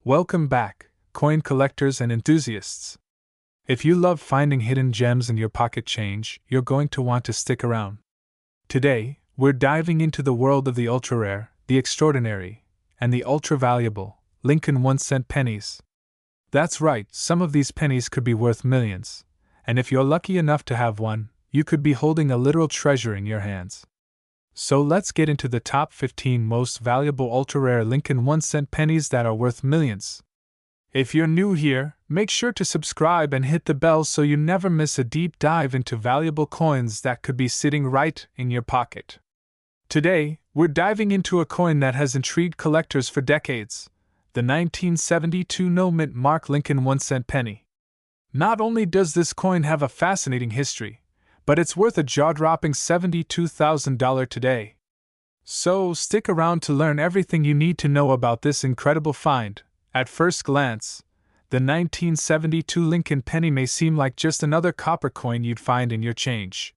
Welcome back, coin collectors and enthusiasts. If you love finding hidden gems in your pocket change, you're going to want to stick around. Today, we're diving into the world of the ultra-rare, the extraordinary, and the ultra-valuable Lincoln 1-cent pennies. That's right, some of these pennies could be worth millions, and if you're lucky enough to have one, you could be holding a literal treasure in your hands. So let's get into the top 15 most valuable ultra-rare Lincoln 1-cent pennies that are worth millions. If you're new here, make sure to subscribe and hit the bell so you never miss a deep dive into valuable coins that could be sitting right in your pocket. Today, we're diving into a coin that has intrigued collectors for decades, the 1972 no-mint mark Lincoln 1-cent penny. Not only does this coin have a fascinating history, but it's worth a jaw-dropping $72,000 today. So stick around to learn everything you need to know about this incredible find. At first glance, the 1972 Lincoln penny may seem like just another copper coin you'd find in your change.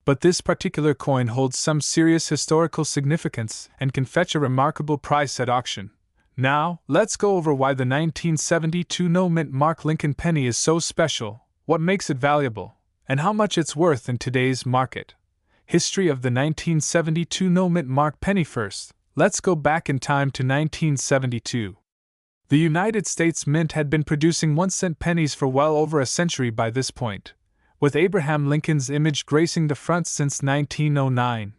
But this particular coin holds some serious historical significance and can fetch a remarkable price at auction. Now, let's go over why the 1972 no-mint mark Lincoln penny is so special, what makes it valuable, and how much it's worth in today's market. History of the 1972 no-mint mark penny first. Let's go back in time to 1972. The United States Mint had been producing 1-cent pennies for well over a century by this point, with Abraham Lincoln's image gracing the front since 1909.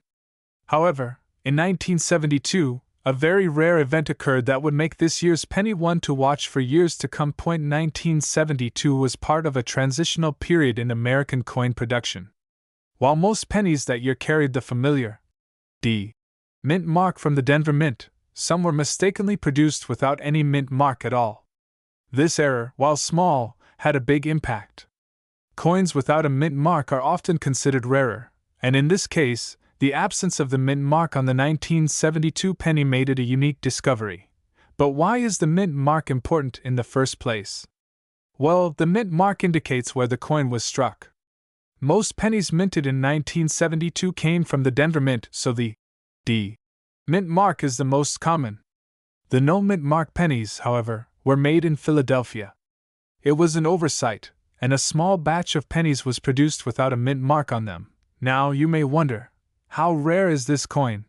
However, in 1972, a very rare event occurred that would make this year's penny one to watch for years to come. 1972 was part of a transitional period in American coin production. While most pennies that year carried the familiar D mint mark from the Denver Mint, some were mistakenly produced without any mint mark at all. This error, while small, had a big impact. Coins without a mint mark are often considered rarer, and in this case, the absence of the mint mark on the 1972 penny made it a unique discovery. But why is the mint mark important in the first place? Well, the mint mark indicates where the coin was struck. Most pennies minted in 1972 came from the Denver Mint, so the D mint mark is the most common. The no mint mark pennies, however, were made in Philadelphia. It was an oversight, and a small batch of pennies was produced without a mint mark on them. Now you may wonder, how rare is this coin?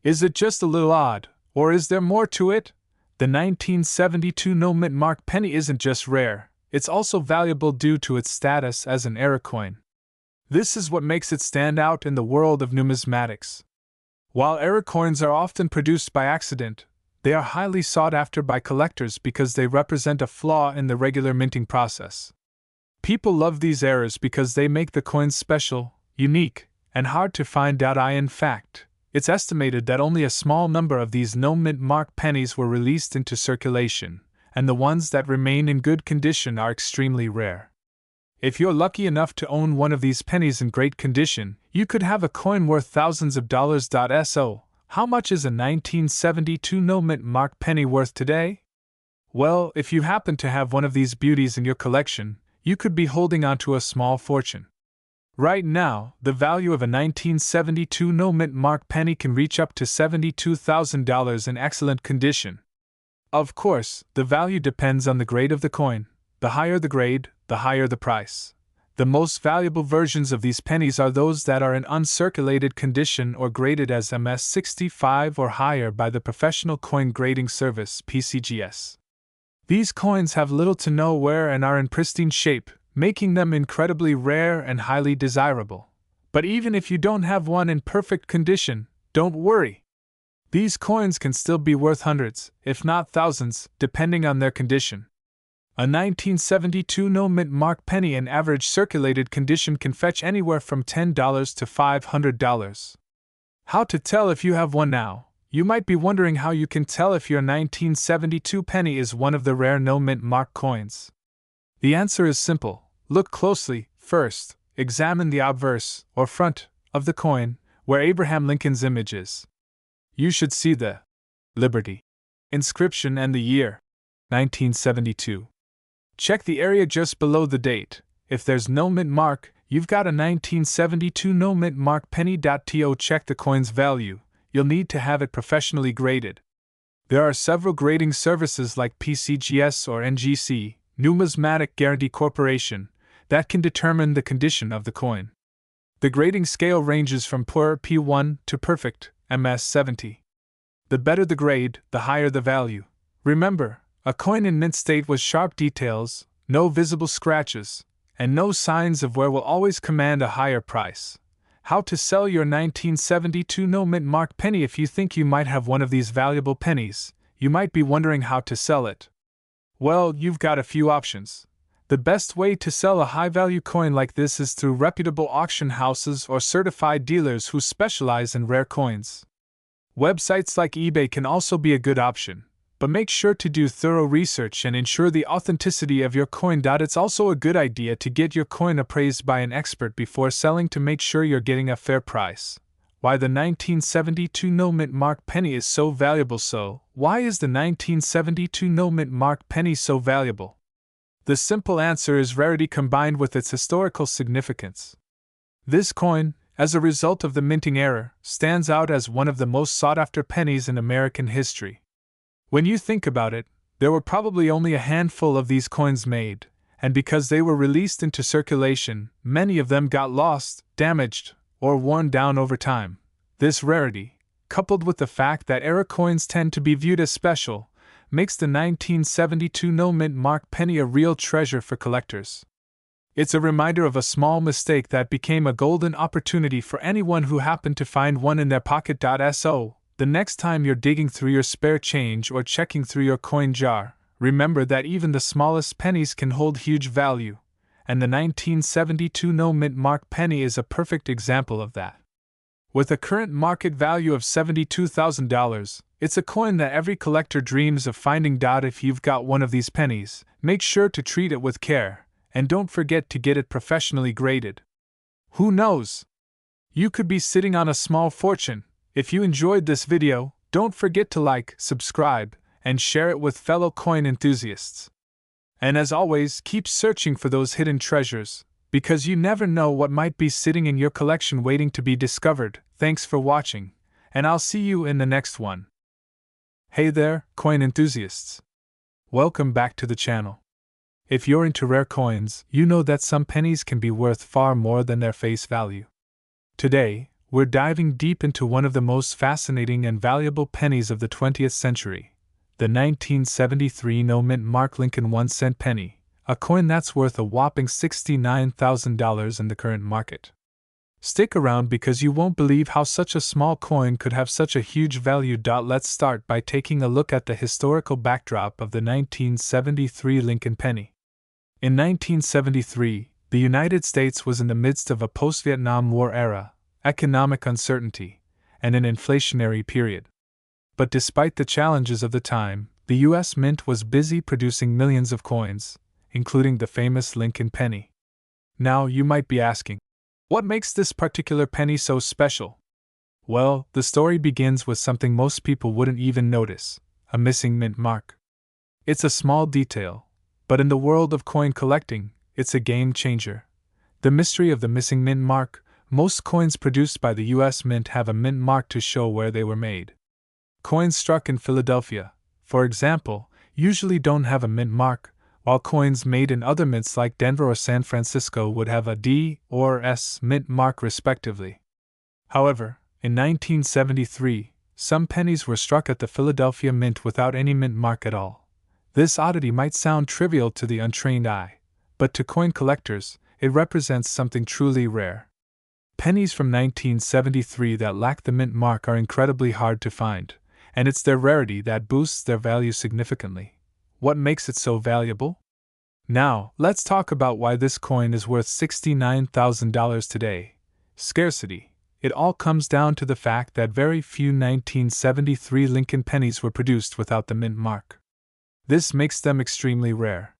Is it just a little odd, or is there more to it? The 1972 no mint mark penny isn't just rare, it's also valuable due to its status as an error coin. This is what makes it stand out in the world of numismatics. While error coins are often produced by accident, they are highly sought after by collectors because they represent a flaw in the regular minting process. People love these errors because they make the coins special, unique, and hard to find out. In fact, it's estimated that only a small number of these no-mint mark pennies were released into circulation, and the ones that remain in good condition are extremely rare. If you're lucky enough to own one of these pennies in great condition, you could have a coin worth thousands of dollars. So, how much is a 1972 no-mint mark penny worth today? Well, if you happen to have one of these beauties in your collection, you could be holding on to a small fortune. Right now, the value of a 1972 no-mint mark penny can reach up to $72,000 in excellent condition. Of course, the value depends on the grade of the coin. The higher the grade, the higher the price. The most valuable versions of these pennies are those that are in uncirculated condition or graded as MS65 or higher by the Professional Coin Grading Service (PCGS). These coins have little to no wear and are in pristine shape, making them incredibly rare and highly desirable. But even if you don't have one in perfect condition, don't worry. These coins can still be worth hundreds, if not thousands, depending on their condition. A 1972 no-mint mark penny in average circulated condition can fetch anywhere from $10 to $500. How to tell if you have one now? You might be wondering how you can tell if your 1972 penny is one of the rare no-mint mark coins. The answer is simple. Look closely. First, examine the obverse, or front, of the coin, where Abraham Lincoln's image is. You should see the Liberty inscription and the year, 1972. Check the area just below the date. If there's no mint mark, you've got a 1972 no mint mark penny. To check the coin's value, you'll need to have it professionally graded. There are several grading services like PCGS or NGC, Numismatic Guarantee Corporation, that can determine the condition of the coin. The grading scale ranges from poor P1 to perfect MS70. The better the grade, the higher the value. Remember, a coin in mint state with sharp details, no visible scratches, and no signs of wear will always command a higher price. How to sell your 1972 no mint mark penny? If you think you might have one of these valuable pennies, you might be wondering how to sell it. Well, you've got a few options. The best way to sell a high-value coin like this is through reputable auction houses or certified dealers who specialize in rare coins. Websites like eBay can also be a good option, but make sure to do thorough research and ensure the authenticity of your coin. It's also a good idea to get your coin appraised by an expert before selling to make sure you're getting a fair price. Why the 1972 no mint mark penny is so valuable. So, why is the 1972 no mint mark penny so valuable? The simple answer is rarity combined with its historical significance. This coin, as a result of the minting error, stands out as one of the most sought-after pennies in American history. When you think about it, there were probably only a handful of these coins made, and because they were released into circulation, many of them got lost, damaged, or worn down over time. This rarity, coupled with the fact that error coins tend to be viewed as special, makes the 1972 no mint mark penny a real treasure for collectors. It's a reminder of a small mistake that became a golden opportunity for anyone who happened to find one in their pocket. So, the next time you're digging through your spare change or checking through your coin jar, remember that even the smallest pennies can hold huge value, and the 1972 no mint mark penny is a perfect example of that. With a current market value of $72,000, it's a coin that every collector dreams of finding. If you've got one of these pennies, make sure to treat it with care, and don't forget to get it professionally graded. Who knows? You could be sitting on a small fortune. If you enjoyed this video, don't forget to like, subscribe, and share it with fellow coin enthusiasts. And as always, keep searching for those hidden treasures, because you never know what might be sitting in your collection waiting to be discovered. Thanks for watching, and I'll see you in the next one. Hey there, coin enthusiasts! Welcome back to the channel. If you're into rare coins, you know that some pennies can be worth far more than their face value. Today, we're diving deep into one of the most fascinating and valuable pennies of the 20th century, the 1973 no mint mark Lincoln 1-cent penny, a coin that's worth a whopping $69,000 in the current market. Stick around because you won't believe how such a small coin could have such a huge value. Let's start by taking a look at the historical backdrop of the 1973 Lincoln penny. In 1973, the United States was in the midst of a post-Vietnam War era, economic uncertainty, and an inflationary period. But despite the challenges of the time, the U.S. Mint was busy producing millions of coins, including the famous Lincoln penny. Now you might be asking, what makes this particular penny so special? Well, the story begins with something most people wouldn't even notice: a missing mint mark. It's a small detail, but in the world of coin collecting, it's a game changer. The mystery of the missing mint mark: most coins produced by the U.S. Mint have a mint mark to show where they were made. Coins struck in Philadelphia, for example, usually don't have a mint mark, while coins made in other mints like Denver or San Francisco would have a D or S mint mark respectively. However, in 1973, some pennies were struck at the Philadelphia Mint without any mint mark at all. This oddity might sound trivial to the untrained eye, but to coin collectors, it represents something truly rare. Pennies from 1973 that lack the mint mark are incredibly hard to find, and it's their rarity that boosts their value significantly. What makes it so valuable? Now, let's talk about why this coin is worth $69,000 today. Scarcity. It all comes down to the fact that very few 1973 Lincoln pennies were produced without the mint mark. This makes them extremely rare.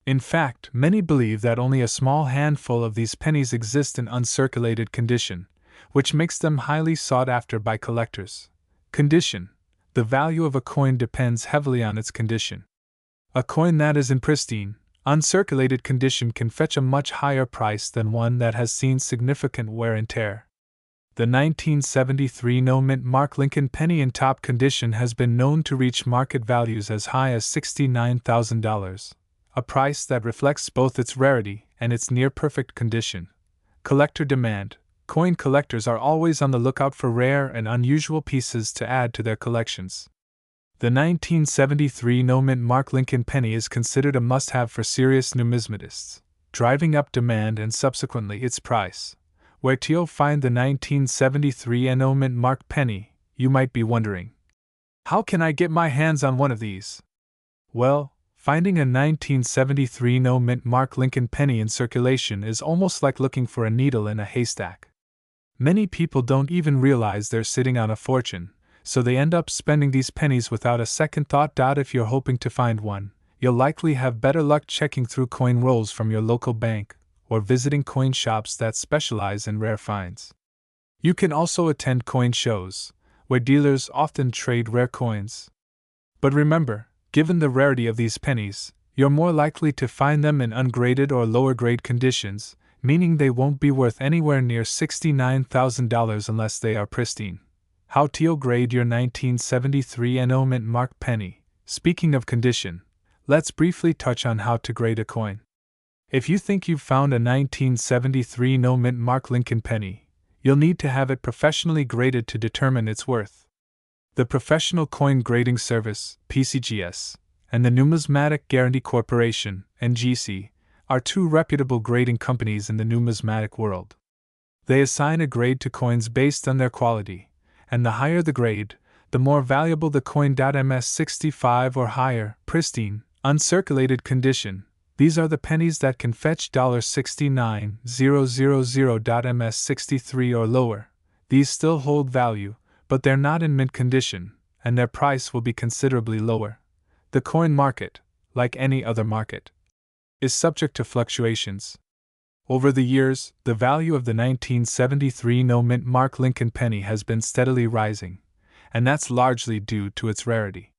In fact, many believe that only a small handful of these pennies exist in uncirculated condition, which makes them highly sought after by collectors. Condition. The value of a coin depends heavily on its condition. A coin that is in pristine, uncirculated condition can fetch a much higher price than one that has seen significant wear and tear. The 1973 no-mint mark Lincoln penny in top condition has been known to reach market values as high as $69,000, a price that reflects both its rarity and its near-perfect condition. Collector demand. Coin collectors are always on the lookout for rare and unusual pieces to add to their collections. The 1973 no-mint mark Lincoln penny is considered a must-have for serious numismatists, driving up demand and subsequently its price. Where to you find the 1973 no-mint mark penny, you might be wondering. How can I get my hands on one of these? Well, finding a 1973 no-mint mark Lincoln penny in circulation is almost like looking for a needle in a haystack. Many people don't even realize they're sitting on a fortune, so they end up spending these pennies without a second thought. If you're hoping to find one, you'll likely have better luck checking through coin rolls from your local bank or visiting coin shops that specialize in rare finds. You can also attend coin shows, where dealers often trade rare coins. But remember, given the rarity of these pennies, you're more likely to find them in ungraded or lower grade conditions, meaning they won't be worth anywhere near $69,000 unless they are pristine. How to grade your 1973 no-mint mark penny? Speaking of condition, let's briefly touch on how to grade a coin. If you think you've found a 1973 no-mint mark Lincoln penny, you'll need to have it professionally graded to determine its worth. The Professional Coin Grading Service, PCGS, and the Numismatic Guarantee Corporation, NGC, are two reputable grading companies in the numismatic world. They assign a grade to coins based on their quality, and the higher the grade, the more valuable the coin. MS65 or higher, pristine, uncirculated condition. These are the pennies that can fetch $69,000. MS63 or lower. These still hold value, but they're not in mint condition, and their price will be considerably lower. The coin market, like any other market, is subject to fluctuations. Over the years, the value of the 1973 no-mint mark Lincoln penny has been steadily rising, and that's largely due to its rarity.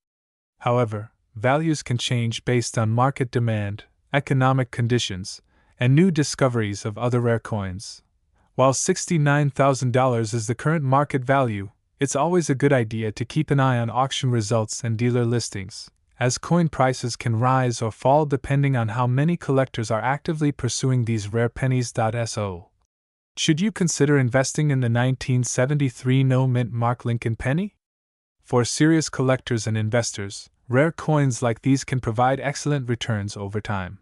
However, values can change based on market demand, economic conditions, and new discoveries of other rare coins. While $69,000 is the current market value, it's always a good idea to keep an eye on auction results and dealer listings, as coin prices can rise or fall depending on how many collectors are actively pursuing these rare pennies. So, should you consider investing in the 1973 no-mint mark Lincoln penny? For serious collectors and investors, rare coins like these can provide excellent returns over time.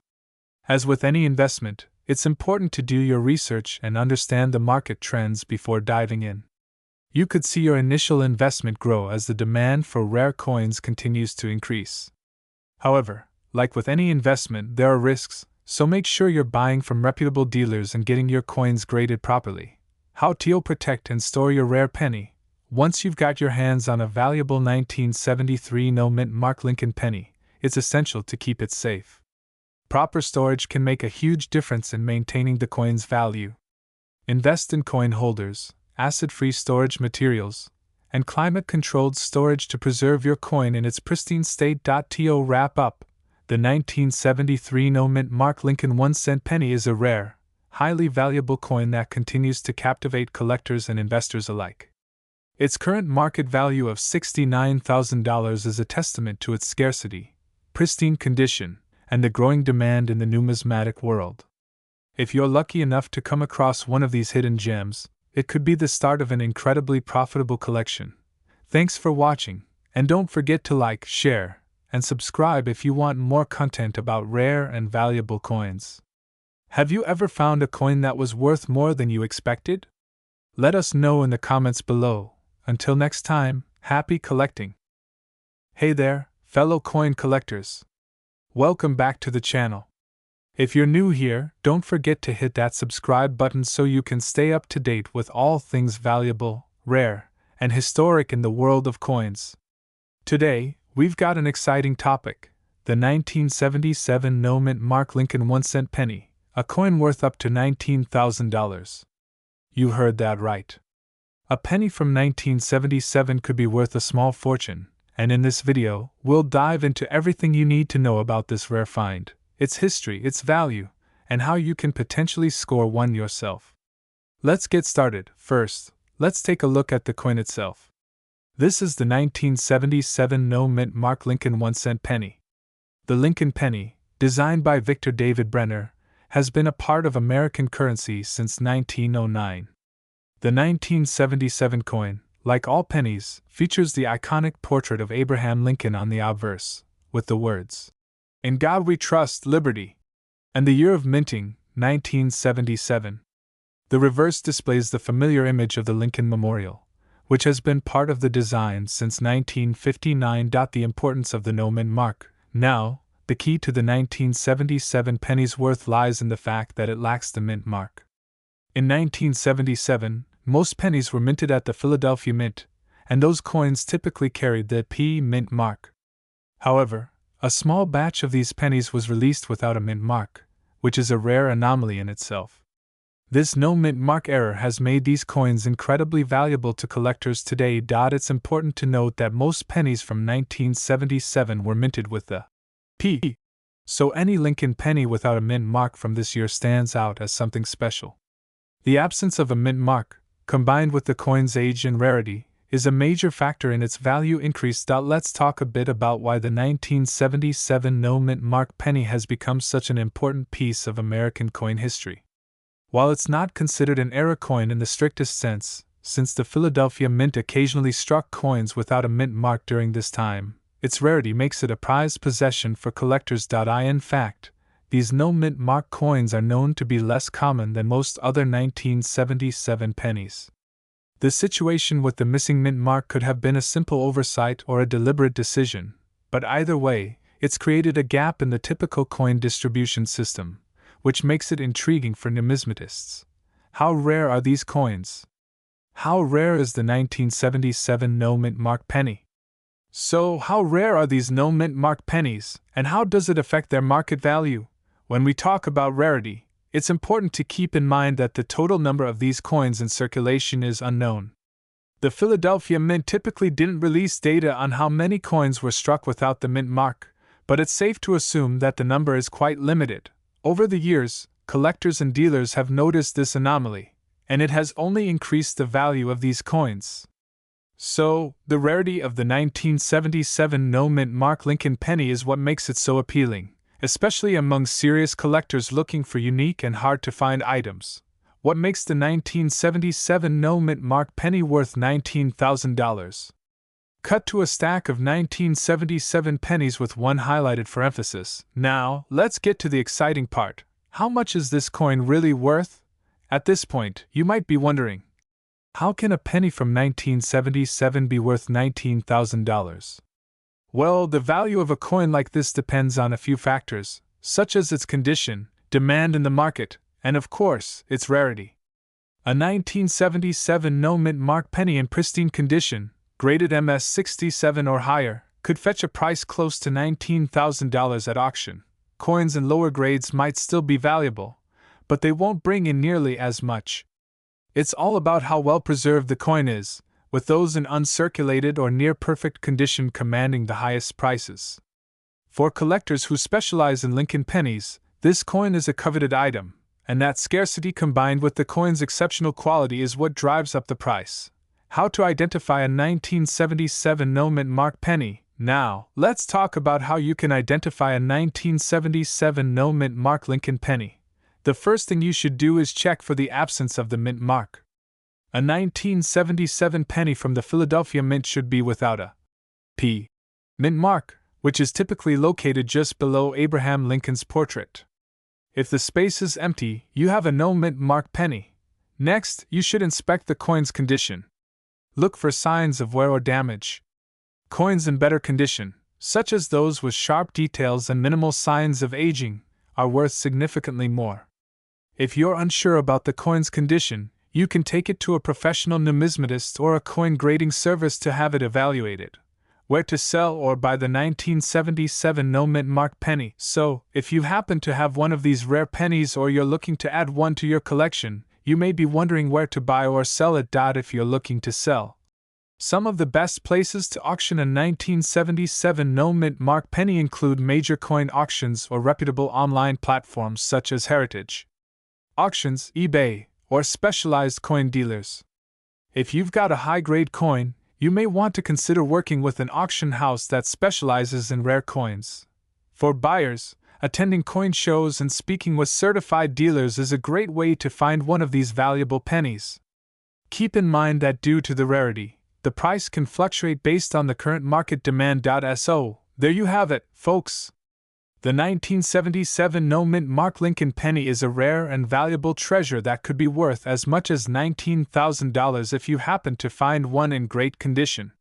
As with any investment, it's important to do your research and understand the market trends before diving in. You could see your initial investment grow as the demand for rare coins continues to increase. However, like with any investment, there are risks, so make sure you're buying from reputable dealers and getting your coins graded properly. How to protect and store your rare penny? Once you've got your hands on a valuable 1973 no-mint mark Lincoln penny, it's essential to keep it safe. Proper storage can make a huge difference in maintaining the coin's value. Invest in coin holders, acid-free storage materials, and climate-controlled storage to preserve your coin in its pristine state. To wrap up, the 1973 no-mint mark Lincoln 1-cent penny is a rare, highly valuable coin that continues to captivate collectors and investors alike. Its current market value of $69,000 is a testament to its scarcity, pristine condition, and the growing demand in the numismatic world. If you're lucky enough to come across one of these hidden gems, it could be the start of an incredibly profitable collection. Thanks for watching, and don't forget to like, share, and subscribe if you want more content about rare and valuable coins. Have you ever found a coin that was worth more than you expected? Let us know in the comments below. Until next time, happy collecting! Hey there, fellow coin collectors! Welcome back to the channel. If you're new here, don't forget to hit that subscribe button so you can stay up to date with all things valuable, rare, and historic in the world of coins. Today, we've got an exciting topic: the 1977 no-mint mark Lincoln 1-cent penny, a coin worth up to $19,000. You heard that right. A penny from 1977 could be worth a small fortune, and in this video, we'll dive into everything you need to know about this rare find, its history, its value, and how you can potentially score one yourself. Let's get started. First, let's take a look at the coin itself. This is the 1977 no-mint mark Lincoln 1-cent penny. The Lincoln penny, designed by Victor David Brenner, has been a part of American currency since 1909. The 1977 coin, like all pennies, features the iconic portrait of Abraham Lincoln on the obverse, with the words, "In God We Trust, Liberty," and the year of minting, 1977. The reverse displays the familiar image of the Lincoln Memorial, which has been part of the design since 1959. The importance of the no-mint mark. Now, the key to the 1977 penny's worth lies in the fact that it lacks the mint mark. In 1977, most pennies were minted at the Philadelphia Mint, and those coins typically carried the P mint mark. However, a small batch of these pennies was released without a mint mark, which is a rare anomaly in itself. This no mint mark error has made these coins incredibly valuable to collectors today. It's important to note that most pennies from 1977 were minted with the P, so any Lincoln penny without a mint mark from this year stands out as something special. The absence of a mint mark, combined with the coin's age and rarity, is a major factor in its value increase. Let's talk a bit about why the 1977 no-mint mark penny has become such an important piece of American coin history. While it's not considered an era coin in the strictest sense, since the Philadelphia Mint occasionally struck coins without a mint mark during this time, its rarity makes it a prized possession for collectors. In fact, these no-mint mark coins are known to be less common than most other 1977 pennies. The situation with the missing mint mark could have been a simple oversight or a deliberate decision, but either way, it's created a gap in the typical coin distribution system, which makes it intriguing for numismatists. How rare are these coins? How rare is the 1977 no-mint mark penny? So, how rare are these no-mint mark pennies, and how does it affect their market value? When we talk about rarity, it's important to keep in mind that the total number of these coins in circulation is unknown. The Philadelphia Mint typically didn't release data on how many coins were struck without the mint mark, but it's safe to assume that the number is quite limited. Over the years, collectors and dealers have noticed this anomaly, and it has only increased the value of these coins. So, the rarity of the 1977 no-mint mark Lincoln penny is what makes it so appealing, especially among serious collectors looking for unique and hard-to-find items. What makes the 1977 no-mint mark penny worth $19,000? Cut to a stack of 1977 pennies with one highlighted for emphasis. Now, let's get to the exciting part. How much is this coin really worth? At this point, you might be wondering, how can a penny from 1977 be worth $19,000? Well, the value of a coin like this depends on a few factors, such as its condition, demand in the market, and of course, its rarity. A 1977 no-mint mark penny in pristine condition, graded MS 67 or higher, could fetch a price close to $19,000 at auction. Coins in lower grades might still be valuable, but they won't bring in nearly as much. It's all about how well preserved the coin is, with those in uncirculated or near-perfect condition commanding the highest prices. For collectors who specialize in Lincoln pennies, this coin is a coveted item, and that scarcity combined with the coin's exceptional quality is what drives up the price. How to identify a 1977 no-mint mark penny? Now, let's talk about how you can identify a 1977 no-mint mark Lincoln penny. The first thing you should do is check for the absence of the mint mark. A 1977 penny from the Philadelphia Mint should be without a P mint mark, which is typically located just below Abraham Lincoln's portrait. If the space is empty, you have a no mint mark penny. Next, you should inspect the coin's condition. Look for signs of wear or damage. Coins in better condition, such as those with sharp details and minimal signs of aging, are worth significantly more. If you're unsure about the coin's condition, you can take it to a professional numismatist or a coin grading service to have it evaluated. Where to sell or buy the 1977 no-mint mark penny? So, if you happen to have one of these rare pennies or you're looking to add one to your collection, you may be wondering where to buy or sell it. If you're looking to sell, some of the best places to auction a 1977 no-mint mark penny include major coin auctions or reputable online platforms such as Heritage Auctions, eBay, or specialized coin dealers. If you've got a high-grade coin, you may want to consider working with an auction house that specializes in rare coins. For buyers, attending coin shows and speaking with certified dealers is a great way to find one of these valuable pennies. Keep in mind that due to the rarity, the price can fluctuate based on the current market demand. So, there you have it, folks. The 1977 no-mint Mark Lincoln penny is a rare and valuable treasure that could be worth as much as $19,000 if you happen to find one in great condition.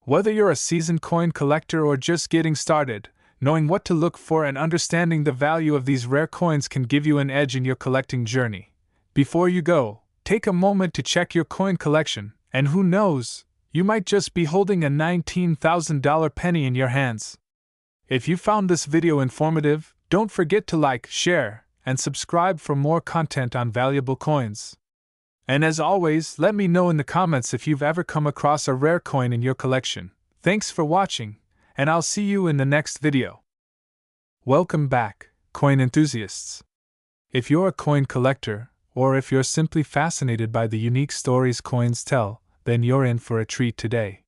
Whether you're a seasoned coin collector or just getting started, knowing what to look for and understanding the value of these rare coins can give you an edge in your collecting journey. Before you go, take a moment to check your coin collection, and who knows, you might just be holding a $19,000 penny in your hands. If you found this video informative, don't forget to like, share, and subscribe for more content on valuable coins. And as always, let me know in the comments if you've ever come across a rare coin in your collection. Thanks for watching, and I'll see you in the next video. Welcome back, coin enthusiasts. If you're a coin collector, or if you're simply fascinated by the unique stories coins tell, then you're in for a treat today.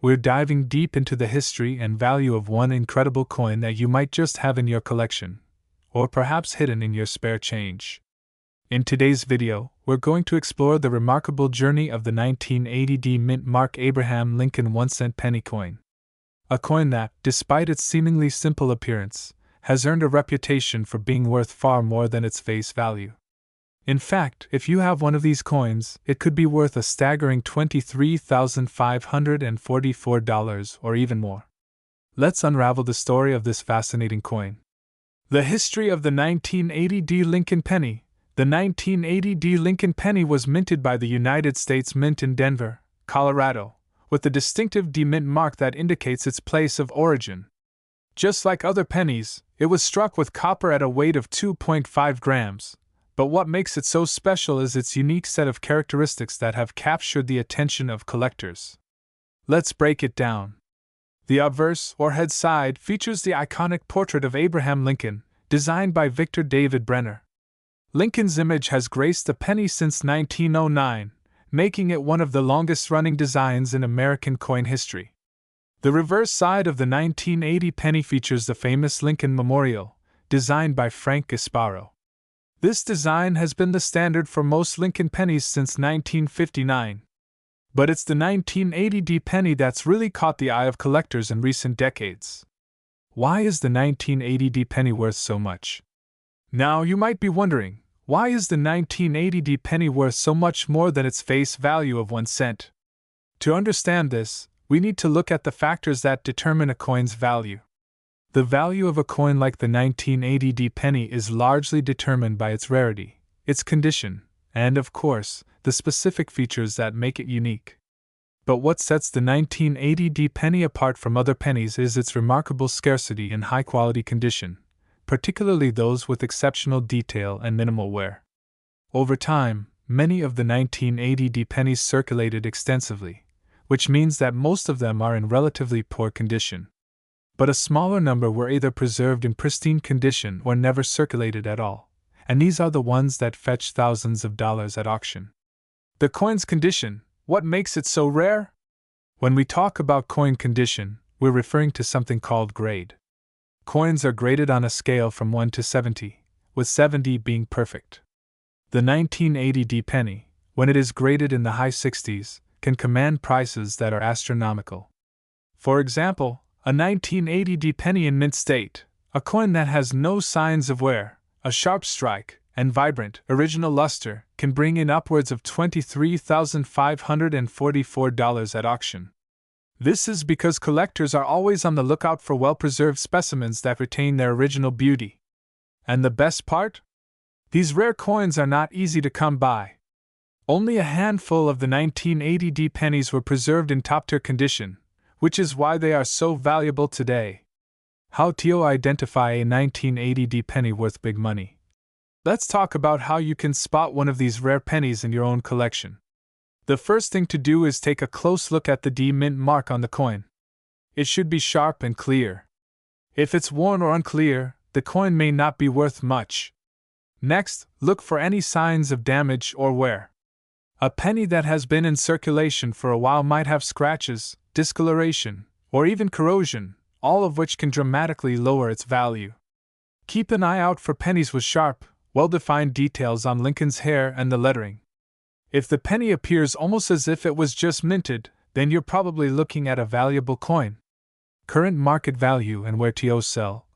We're diving deep into the history and value of one incredible coin that you might just have in your collection, or perhaps hidden in your spare change. In today's video, we're going to explore the remarkable journey of the 1980 mint Mark Abraham Lincoln 1-cent penny coin. A coin that, despite its seemingly simple appearance, has earned a reputation for being worth far more than its face value. In fact, if you have one of these coins, it could be worth a staggering $23,544 or even more. Let's unravel the story of this fascinating coin. The history of the 1980 Lincoln penny. The 1980 Lincoln penny was minted by the United States Mint in Denver, Colorado, with the distinctive D mint mark that indicates its place of origin. Just like other pennies, it was struck with copper at a weight of 2.5 grams. But what makes it so special is its unique set of characteristics that have captured the attention of collectors. Let's break it down. The obverse, or head side, features the iconic portrait of Abraham Lincoln, designed by Victor David Brenner. Lincoln's image has graced the penny since 1909, making it one of the longest-running designs in American coin history. The reverse side of the 1980 penny features the famous Lincoln Memorial, designed by Frank Gasparo. This design has been the standard for most Lincoln pennies since 1959. But it's the 1980 penny that's really caught the eye of collectors in recent decades. Why is the 1980 penny worth so much? Now you might be wondering, why is the 1980 penny worth so much more than its face value of 1 cent? To understand this, we need to look at the factors that determine a coin's value. The value of a coin like the 1980 penny is largely determined by its rarity, its condition, and, of course, the specific features that make it unique. But what sets the 1980 penny apart from other pennies is its remarkable scarcity and high-quality condition, particularly those with exceptional detail and minimal wear. Over time, many of the 1980 pennies circulated extensively, which means that most of them are in relatively poor condition. But a smaller number were either preserved in pristine condition or never circulated at all, and these are the ones that fetch thousands of dollars at auction. The coin's condition, what makes it so rare? When we talk about coin condition, we're referring to something called grade. Coins are graded on a scale from 1 to 70, with 70 being perfect. The 1980 penny, when it is graded in the high 60s, can command prices that are astronomical. For example, a 1980 penny in mint state, a coin that has no signs of wear, a sharp strike, and vibrant, original luster, can bring in upwards of $23,544 at auction. This is because collectors are always on the lookout for well-preserved specimens that retain their original beauty. And the best part? These rare coins are not easy to come by. Only a handful of the 1980 pennies were preserved in top-tier condition, which is why they are so valuable today. How to identify a 1980 penny worth big money? Let's talk about how you can spot one of these rare pennies in your own collection. The first thing to do is take a close look at the D mint mark on the coin. It should be sharp and clear. If it's worn or unclear, the coin may not be worth much. Next, look for any signs of damage or wear. A penny that has been in circulation for a while might have scratches, discoloration, or even corrosion, all of which can dramatically lower its value. Keep an eye out for pennies with sharp, well-defined details on Lincoln's hair and the lettering. If the penny appears almost as if it was just minted, then you're probably looking at a valuable coin. Current market value and where to sell.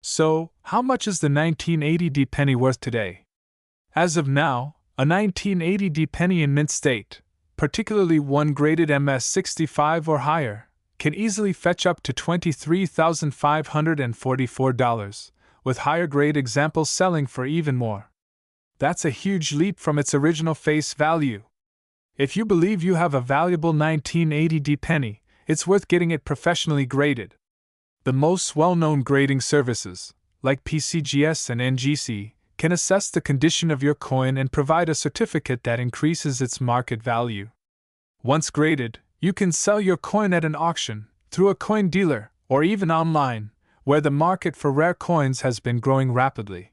So, how much is the 1980D penny worth today? As of now, a 1980D penny in mint state, particularly one graded MS65 or higher, can easily fetch up to $23,544, with higher grade examples selling for even more. That's a huge leap from its original face value. If you believe you have a valuable 1980D penny, it's worth getting it professionally graded. The most well-known grading services, like PCGS and NGC, can assess the condition of your coin and provide a certificate that increases its market value. Once graded, you can sell your coin at an auction, through a coin dealer, or even online, where the market for rare coins has been growing rapidly.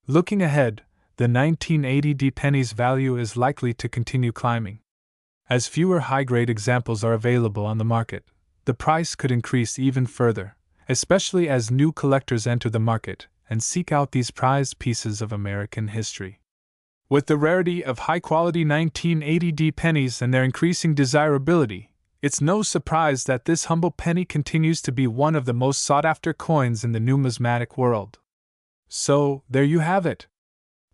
Looking ahead, the 1980D penny's value is likely to continue climbing. As fewer high-grade examples are available on the market, the price could increase even further, especially as new collectors enter the market and seek out these prized pieces of American history. With the rarity of high-quality 1980D pennies and their increasing desirability, it's no surprise that this humble penny continues to be one of the most sought-after coins in the numismatic world. So, there you have it.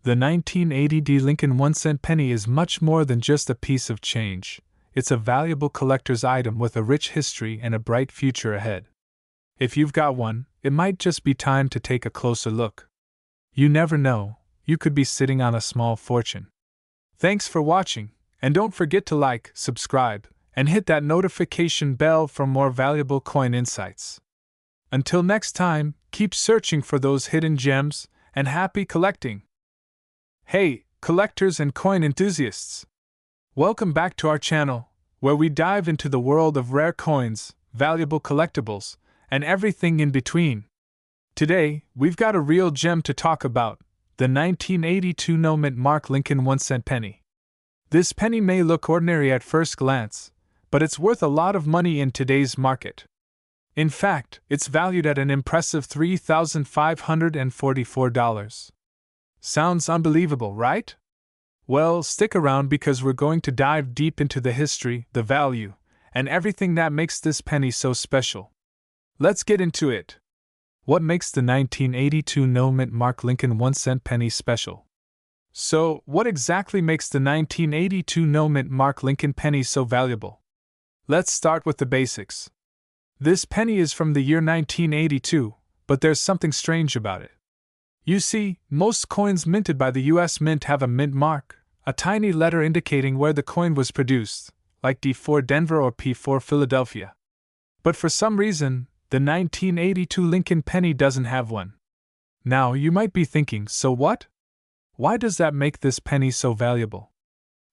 The 1980D Lincoln 1-cent penny is much more than just a piece of change. It's a valuable collector's item with a rich history and a bright future ahead. If you've got one, it might just be time to take a closer look. You never know, you could be sitting on a small fortune. Thanks for watching, and don't forget to like, subscribe, and hit that notification bell for more valuable coin insights. Until next time, keep searching for those hidden gems, and happy collecting! Hey, collectors and coin enthusiasts! Welcome back to our channel, where we dive into the world of rare coins, valuable collectibles, and everything in between. Today, we've got a real gem to talk about, the 1982 no-mint mark Lincoln 1-cent penny. This penny may look ordinary at first glance, but it's worth a lot of money in today's market. In fact, it's valued at an impressive $3,544. Sounds unbelievable, right? Well, stick around because we're going to dive deep into the history, the value, and everything that makes this penny so special. Let's get into it. What makes the 1982 no-mint mark Lincoln 1-cent penny special? So, what exactly makes the 1982 no-mint mark Lincoln penny so valuable? Let's start with the basics. This penny is from the year 1982, but there's something strange about it. You see, most coins minted by the US Mint have a mint mark, a tiny letter indicating where the coin was produced, like D4 Denver or P4 Philadelphia. But for some reason, the 1982 Lincoln penny doesn't have one. Now, you might be thinking, so what? Why does that make this penny so valuable?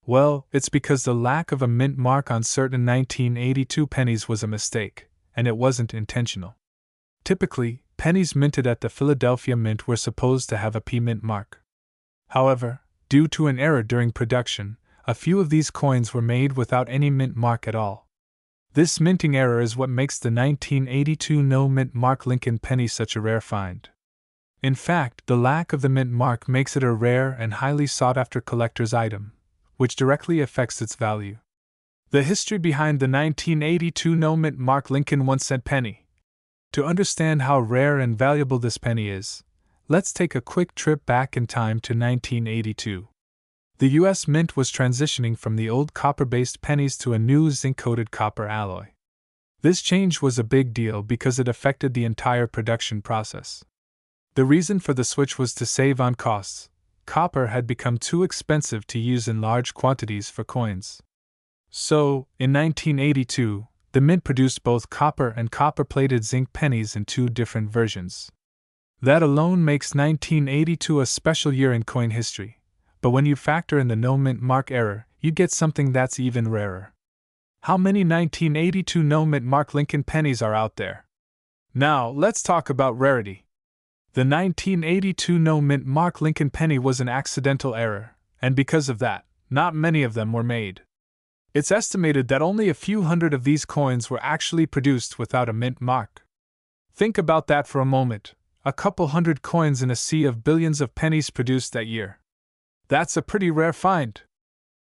Well, it's because the lack of a mint mark on certain 1982 pennies was a mistake, and it wasn't intentional. Typically, pennies minted at the Philadelphia Mint were supposed to have a P mint mark. However, due to an error during production, a few of these coins were made without any mint mark at all. This minting error is what makes the 1982 no-mint mark Lincoln penny such a rare find. In fact, the lack of the mint mark makes it a rare and highly sought-after collector's item, which directly affects its value. The history behind the 1982 no-mint mark Lincoln 1-cent penny. To understand how rare and valuable this penny is, let's take a quick trip back in time to 1982. The US Mint was transitioning from the old copper-based pennies to a new zinc-coated copper alloy. This change was a big deal because it affected the entire production process. The reason for the switch was to save on costs. Copper had become too expensive to use in large quantities for coins. So, in 1982, the Mint produced both copper and copper-plated zinc pennies in two different versions. That alone makes 1982 a special year in coin history, but when you factor in the no-mint mark error, you get something that's even rarer. How many 1982 no-mint mark Lincoln pennies are out there? Now, let's talk about rarity. The 1982 no-mint mark Lincoln penny was an accidental error, and because of that, not many of them were made. It's estimated that only a few hundred of these coins were actually produced without a mint mark. Think about that for a moment, a couple hundred coins in a sea of billions of pennies produced that year. That's a pretty rare find.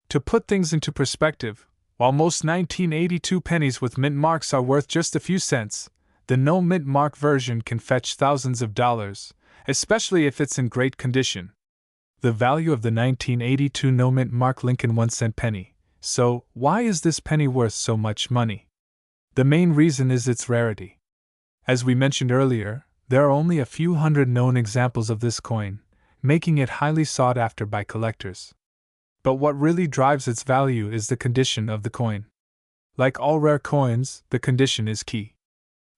To put things into perspective, while most 1982 pennies with mint marks are worth just a few cents, the no mint mark version can fetch thousands of dollars, especially if it's in great condition. The value of the 1982 no mint mark Lincoln 1-cent penny. So, why is this penny worth so much money? The main reason is its rarity. As we mentioned earlier, there are only a few hundred known examples of this coin, making it highly sought after by collectors. But what really drives its value is the condition of the coin. Like all rare coins, the condition is key.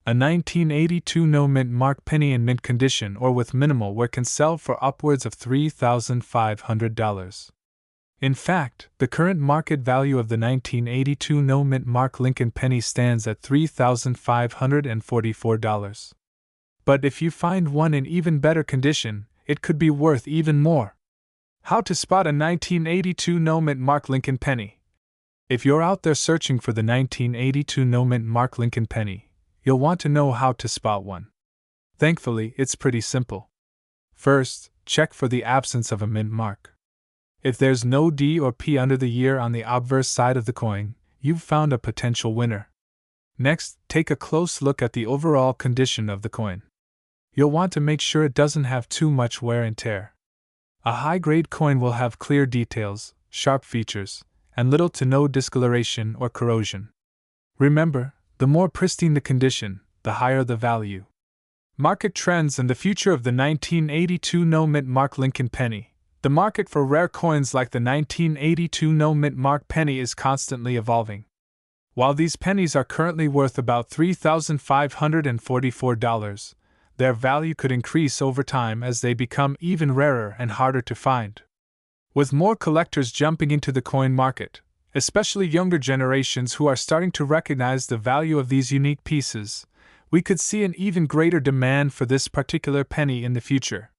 A 1982 no mint mark penny in mint condition or with minimal wear can sell for upwards of $3,500. In fact, the current market value of the 1982 no mint mark Lincoln penny stands at $3,544. But if you find one in even better condition, it could be worth even more. How to spot a 1982 no mint mark Lincoln penny? If you're out there searching for the 1982 no mint mark Lincoln penny, you'll want to know how to spot one. Thankfully, it's pretty simple. First, check for the absence of a mint mark. If there's no D or P under the year on the obverse side of the coin, you've found a potential winner. Next, take a close look at the overall condition of the coin. You'll want to make sure it doesn't have too much wear and tear. A high-grade coin will have clear details, sharp features, and little to no discoloration or corrosion. Remember, the more pristine the condition, the higher the value. Market trends and the future of the 1982 no mint mark Lincoln penny. The market for rare coins like the 1982 no mint mark penny is constantly evolving. While these pennies are currently worth about $3,544, their value could increase over time as they become even rarer and harder to find. With more collectors jumping into the coin market, especially younger generations who are starting to recognize the value of these unique pieces, we could see an even greater demand for this particular penny in the future.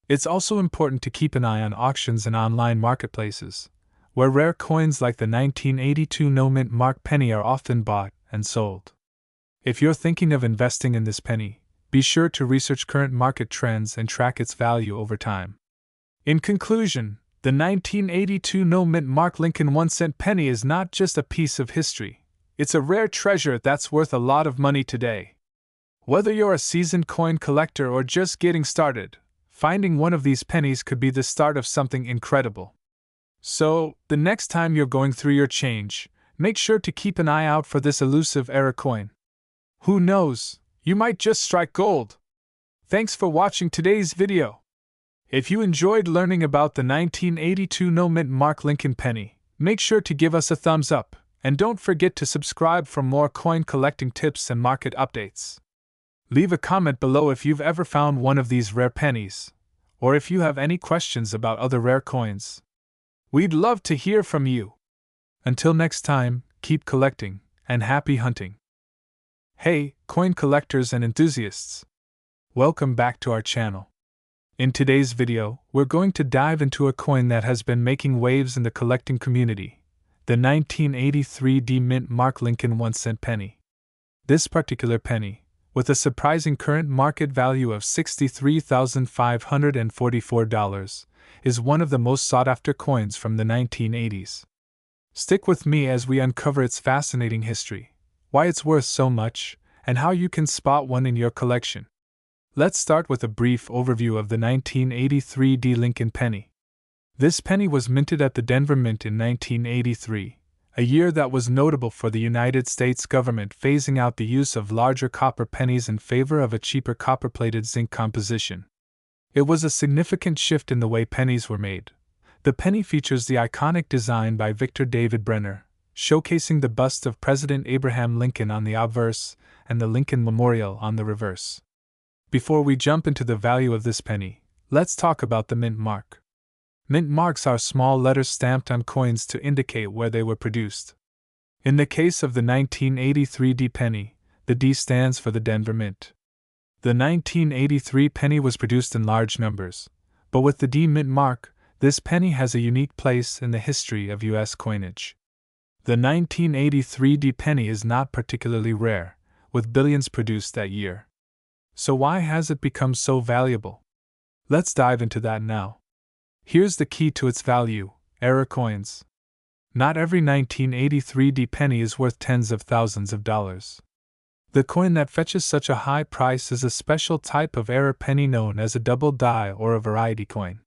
It's also important to keep an eye on auctions and online marketplaces, where rare coins like the 1982 no mint mark penny are often bought and sold. If you're thinking of investing in this penny, be sure to research current market trends and track its value over time. In conclusion, the 1982 no mint mark Lincoln 1-cent penny is not just a piece of history, it's a rare treasure that's worth a lot of money today. Whether you're a seasoned coin collector or just getting started, finding one of these pennies could be the start of something incredible. So, the next time you're going through your change, make sure to keep an eye out for this elusive era coin. Who knows, you might just strike gold. Thanks for watching today's video. If you enjoyed learning about the 1982 no mint mark Lincoln penny, make sure to give us a thumbs up, and don't forget to subscribe for more coin collecting tips and market updates. Leave a comment below if you've ever found one of these rare pennies, or if you have any questions about other rare coins. We'd love to hear from you. Until next time, keep collecting, and happy hunting. Hey, coin collectors and enthusiasts! Welcome back to our channel. In today's video, we're going to dive into a coin that has been making waves in the collecting community, the 1983 D mint mark Lincoln 1-cent penny. This particular penny, with a surprising current market value of $63,544, is one of the most sought-after coins from the 1980s. Stick with me as we uncover its fascinating history, why it's worth so much, and how you can spot one in your collection. Let's start with a brief overview of the 1983 D Lincoln penny. This penny was minted at the Denver Mint in 1983, a year that was notable for the United States government phasing out the use of larger copper pennies in favor of a cheaper copper-plated zinc composition. It was a significant shift in the way pennies were made. The penny features the iconic design by Victor David Brenner, showcasing the bust of President Abraham Lincoln on the obverse and the Lincoln Memorial on the reverse. Before we jump into the value of this penny, let's talk about the mint mark. Mint marks are small letters stamped on coins to indicate where they were produced. In the case of the 1983 D penny, the D stands for the Denver Mint. The 1983 penny was produced in large numbers, but with the D mint mark, This penny has a unique place in the history of U.S. coinage. The 1983 D penny is not particularly rare, with billions produced that year. So why has it become so valuable? Let's dive into that now. Here's the key to its value: error coins. Not every 1983 D penny is worth tens of thousands of dollars. The coin that fetches such a high price is a special type of error penny known as a double die or a variety coin.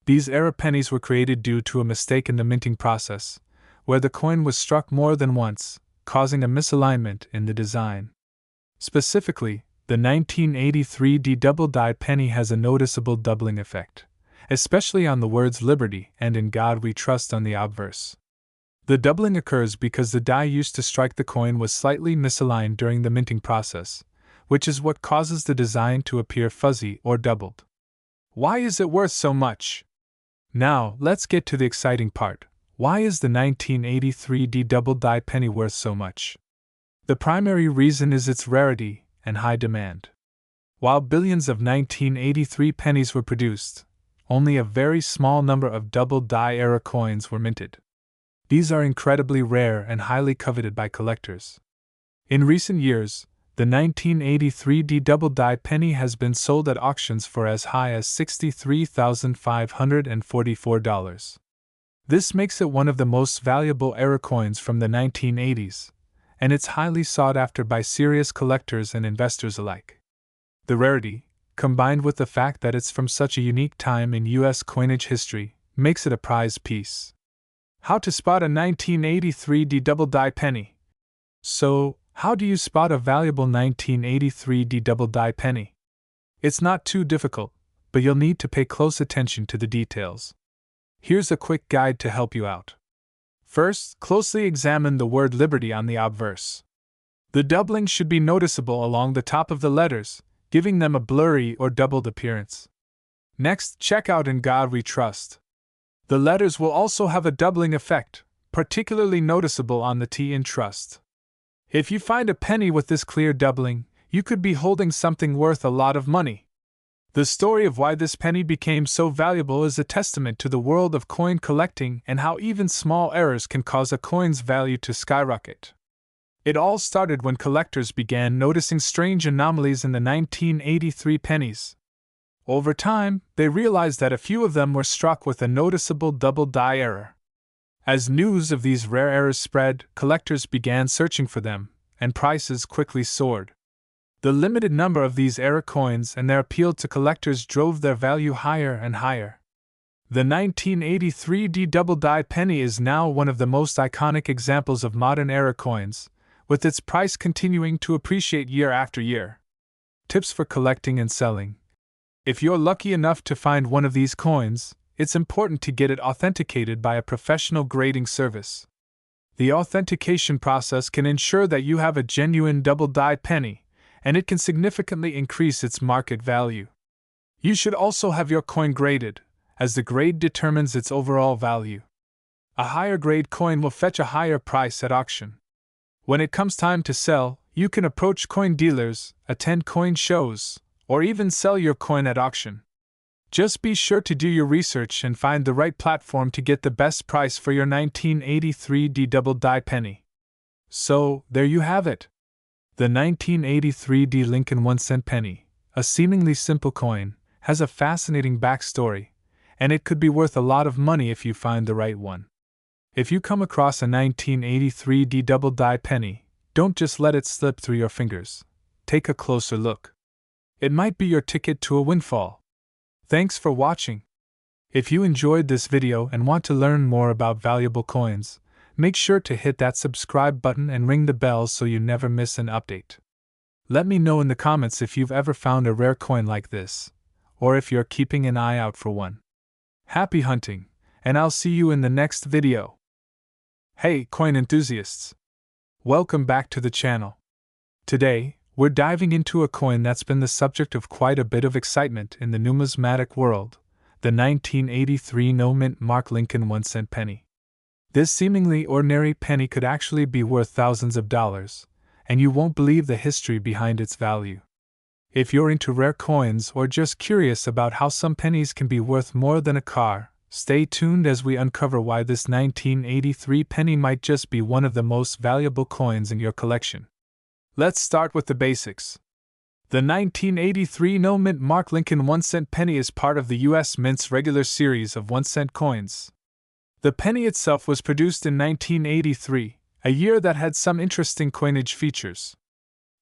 These error pennies were created due to a mistake in the minting process, where the coin was struck more than once, causing a misalignment in the design. Specifically, the 1983 D double die penny has a noticeable doubling effect, especially on the words Liberty and In God We Trust on the obverse. The doubling occurs because the die used to strike the coin was slightly misaligned during the minting process, which is what causes the design to appear fuzzy or doubled. Why is it worth so much? Now, let's get to the exciting part. Why is the 1983 D double die penny worth so much? The primary reason is its rarity and high demand. While billions of 1983 pennies were produced, only a very small number of double die error coins were minted. These are incredibly rare and highly coveted by collectors. In recent years, the 1983 D double die penny has been sold at auctions for as high as $63,544. This makes it one of the most valuable error coins from the 1980s, and it's highly sought after by serious collectors and investors alike. The rarity, combined with the fact that it's from such a unique time in U.S. coinage history, makes it a prized piece. How to spot a 1983 D double die penny? So, how do you spot a valuable 1983 D double die penny? It's not too difficult, but you'll need to pay close attention to the details. Here's a quick guide to help you out. First, closely examine the word Liberty on the obverse. The doubling should be noticeable along the top of the letters, giving them a blurry or doubled appearance. Next, check out In God We Trust. The letters will also have a doubling effect, particularly noticeable on the T in trust. If you find a penny with this clear doubling, you could be holding something worth a lot of money. The story of why this penny became so valuable is a testament to the world of coin collecting and how even small errors can cause a coin's value to skyrocket. It all started when collectors began noticing strange anomalies in the 1983 pennies. Over time, they realized that a few of them were struck with a noticeable double die error. As news of these rare errors spread, collectors began searching for them, and prices quickly soared. The limited number of these error coins and their appeal to collectors drove their value higher and higher. The 1983 D double die penny is now one of the most iconic examples of modern error coins, with its price continuing to appreciate year after year. Tips for collecting and selling. If you're lucky enough to find one of these coins, it's important to get it authenticated by a professional grading service. The authentication process can ensure that you have a genuine double die penny, and it can significantly increase its market value. You should also have your coin graded, as the grade determines its overall value. A higher grade coin will fetch a higher price at auction. When it comes time to sell, you can approach coin dealers, attend coin shows, or even sell your coin at auction. Just be sure to do your research and find the right platform to get the best price for your 1983 D double die penny. So, there you have it. The 1983 D Lincoln 1-cent penny, a seemingly simple coin, has a fascinating backstory, and it could be worth a lot of money if you find the right one. If you come across a 1983 D double die penny, don't just let it slip through your fingers. Take a closer look. It might be your ticket to a windfall. Thanks for watching. If you enjoyed this video and want to learn more about valuable coins, make sure to hit that subscribe button and ring the bell so you never miss an update. Let me know in the comments if you've ever found a rare coin like this, or if you're keeping an eye out for one. Happy hunting, and I'll see you in the next video. Hey, coin enthusiasts! Welcome back to the channel. Today, we're diving into a coin that's been the subject of quite a bit of excitement in the numismatic world, the 1983 no-mint Mark Lincoln 1-cent penny. This seemingly ordinary penny could actually be worth thousands of dollars, and you won't believe the history behind its value. If you're into rare coins or just curious about how some pennies can be worth more than a car, Stay tuned as we uncover why this 1983 penny might just be one of the most valuable coins in your collection. Let's start with the basics. The 1983 no-mint mark Lincoln 1-cent penny is part of the U.S. Mint's regular series of 1-cent coins. The penny itself was produced in 1983, a year that had some interesting coinage features.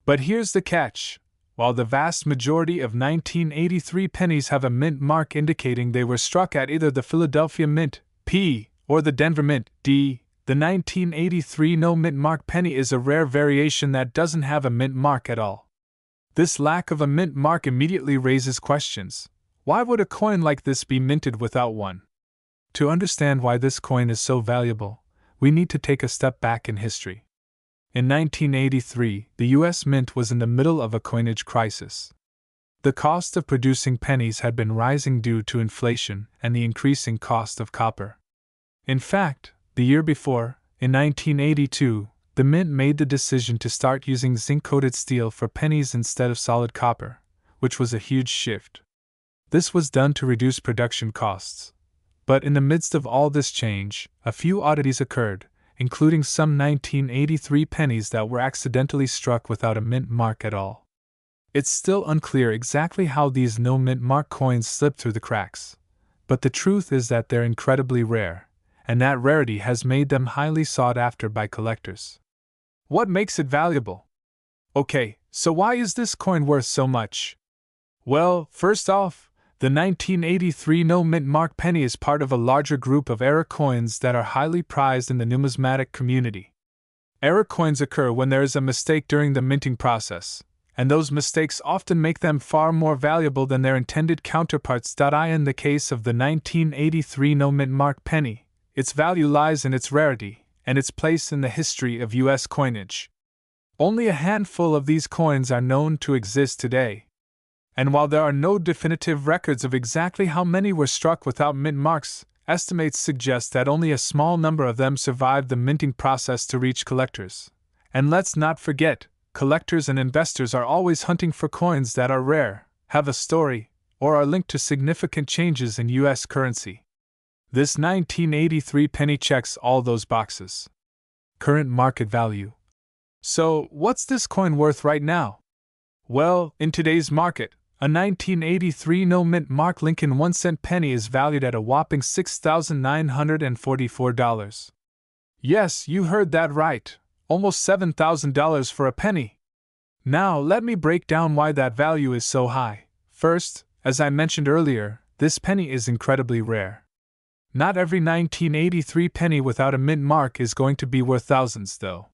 But here's the catch. While the vast majority of 1983 pennies have a mint mark indicating they were struck at either the Philadelphia Mint, P, or the Denver Mint, D, the 1983 no-mint mark penny is a rare variation that doesn't have a mint mark at all. This lack of a mint mark immediately raises questions. Why would a coin like this be minted without one? To understand why this coin is so valuable, we need to take a step back in history. In 1983, the U.S. Mint was in the middle of a coinage crisis. The cost of producing pennies had been rising due to inflation and the increasing cost of copper. In fact, the year before, in 1982, the Mint made the decision to start using zinc-coated steel for pennies instead of solid copper, which was a huge shift. This was done to reduce production costs. But in the midst of all this change, a few oddities occurred, including some 1983 pennies that were accidentally struck without a mint mark at all. It's still unclear exactly how these no mint mark coins slipped through the cracks, but the truth is that they're incredibly rare, and that rarity has made them highly sought after by collectors. What makes it valuable? Okay, so why is this coin worth so much? Well, first off, the 1983 no-mint mark penny is part of a larger group of error coins that are highly prized in the numismatic community. Error coins occur when there is a mistake during the minting process, and those mistakes often make them far more valuable than their intended counterparts. In the case of the 1983 no-mint mark penny, its value lies in its rarity and its place in the history of U.S. coinage. Only a handful of these coins are known to exist today. And while there are no definitive records of exactly how many were struck without mint marks, estimates suggest that only a small number of them survived the minting process to reach collectors. And let's not forget, collectors and investors are always hunting for coins that are rare, have a story, or are linked to significant changes in U.S. currency. This 1983 penny checks all those boxes. Current market value. So, what's this coin worth right now? Well, in today's market, a 1983 no-mint mark Lincoln 1-cent penny is valued at a whopping $6,944. Yes, you heard that right, almost $7,000 for a penny. Now, let me break down why that value is so high. First, as I mentioned earlier, this penny is incredibly rare. Not every 1983 penny without a mint mark is going to be worth thousands, though.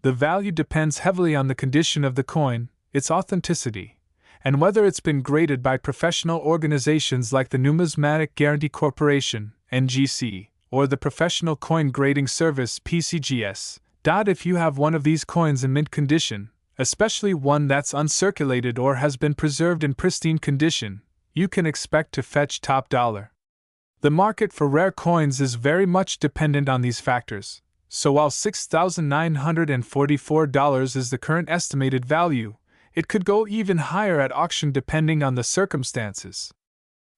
The value depends heavily on the condition of the coin, its authenticity, and whether it's been graded by professional organizations like the Numismatic Guarantee Corporation, NGC, or the Professional Coin Grading Service, PCGS. If you have one of these coins in mint condition, especially one that's uncirculated or has been preserved in pristine condition, you can expect to fetch top dollar. The market for rare coins is very much dependent on these factors, so while $6,944 is the current estimated value, it could go even higher at auction depending on the circumstances.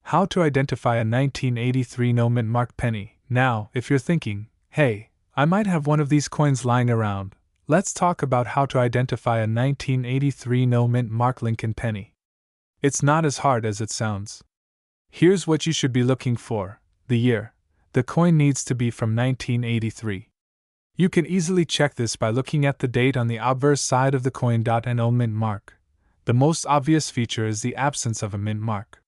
How to identify a 1983 no-mint mark penny? Now, if you're thinking, hey, I might have one of these coins lying around, let's talk about how to identify a 1983 no-mint mark Lincoln penny. It's not as hard as it sounds. Here's what you should be looking for. The year. The coin needs to be from 1983. You can easily check this by looking at the date on the obverse side of the coin. No mint mark. The most obvious feature is the absence of a mint mark.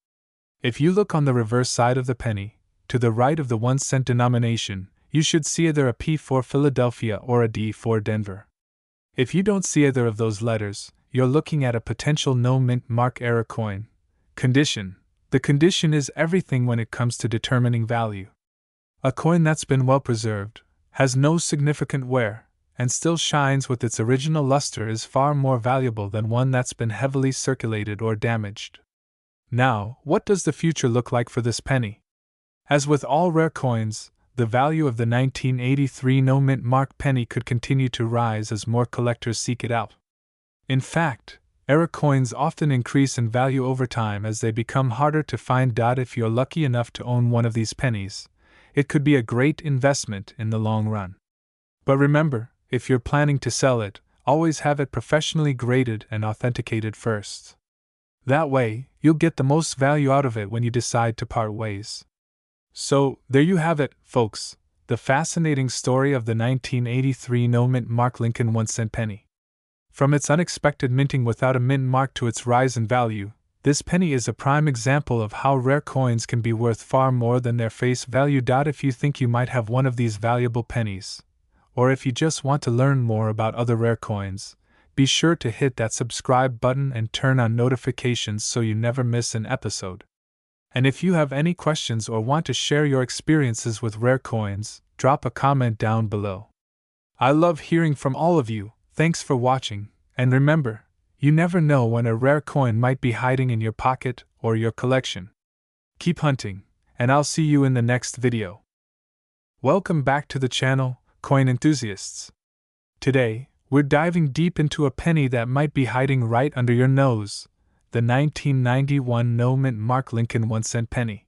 If you look on the reverse side of the penny, to the right of the 1-cent denomination, you should see either a P for Philadelphia or a D for Denver. If you don't see either of those letters, you're looking at a potential no mint mark error coin. Condition. The condition is everything when it comes to determining value. A coin that's been well preserved, has no significant wear, and still shines with its original luster is far more valuable than one that's been heavily circulated or damaged. Now, what does the future look like for this penny? As with all rare coins, the value of the 1983 no-mint mark penny could continue to rise as more collectors seek it out. In fact, Era coins often increase in value over time as they become harder to find. If you're lucky enough to own one of these pennies, it could be a great investment in the long run. But remember, if you're planning to sell it, always have it professionally graded and authenticated first. That way, you'll get the most value out of it when you decide to part ways. So, there you have it, folks, the fascinating story of the 1983 no-mint mark Lincoln 1-cent penny. From its unexpected minting without a mint mark to its rise in value, this penny is a prime example of how rare coins can be worth far more than their face value. If you think you might have one of these valuable pennies, or if you just want to learn more about other rare coins, be sure to hit that subscribe button and turn on notifications so you never miss an episode. And if you have any questions or want to share your experiences with rare coins, drop a comment down below. I love hearing from all of you. Thanks for watching, and remember, you never know when a rare coin might be hiding in your pocket or your collection. Keep hunting, and I'll see you in the next video. Welcome back to the channel, coin enthusiasts. Today, we're diving deep into a penny that might be hiding right under your nose, the 1991 no-mint mark Lincoln 1-cent penny.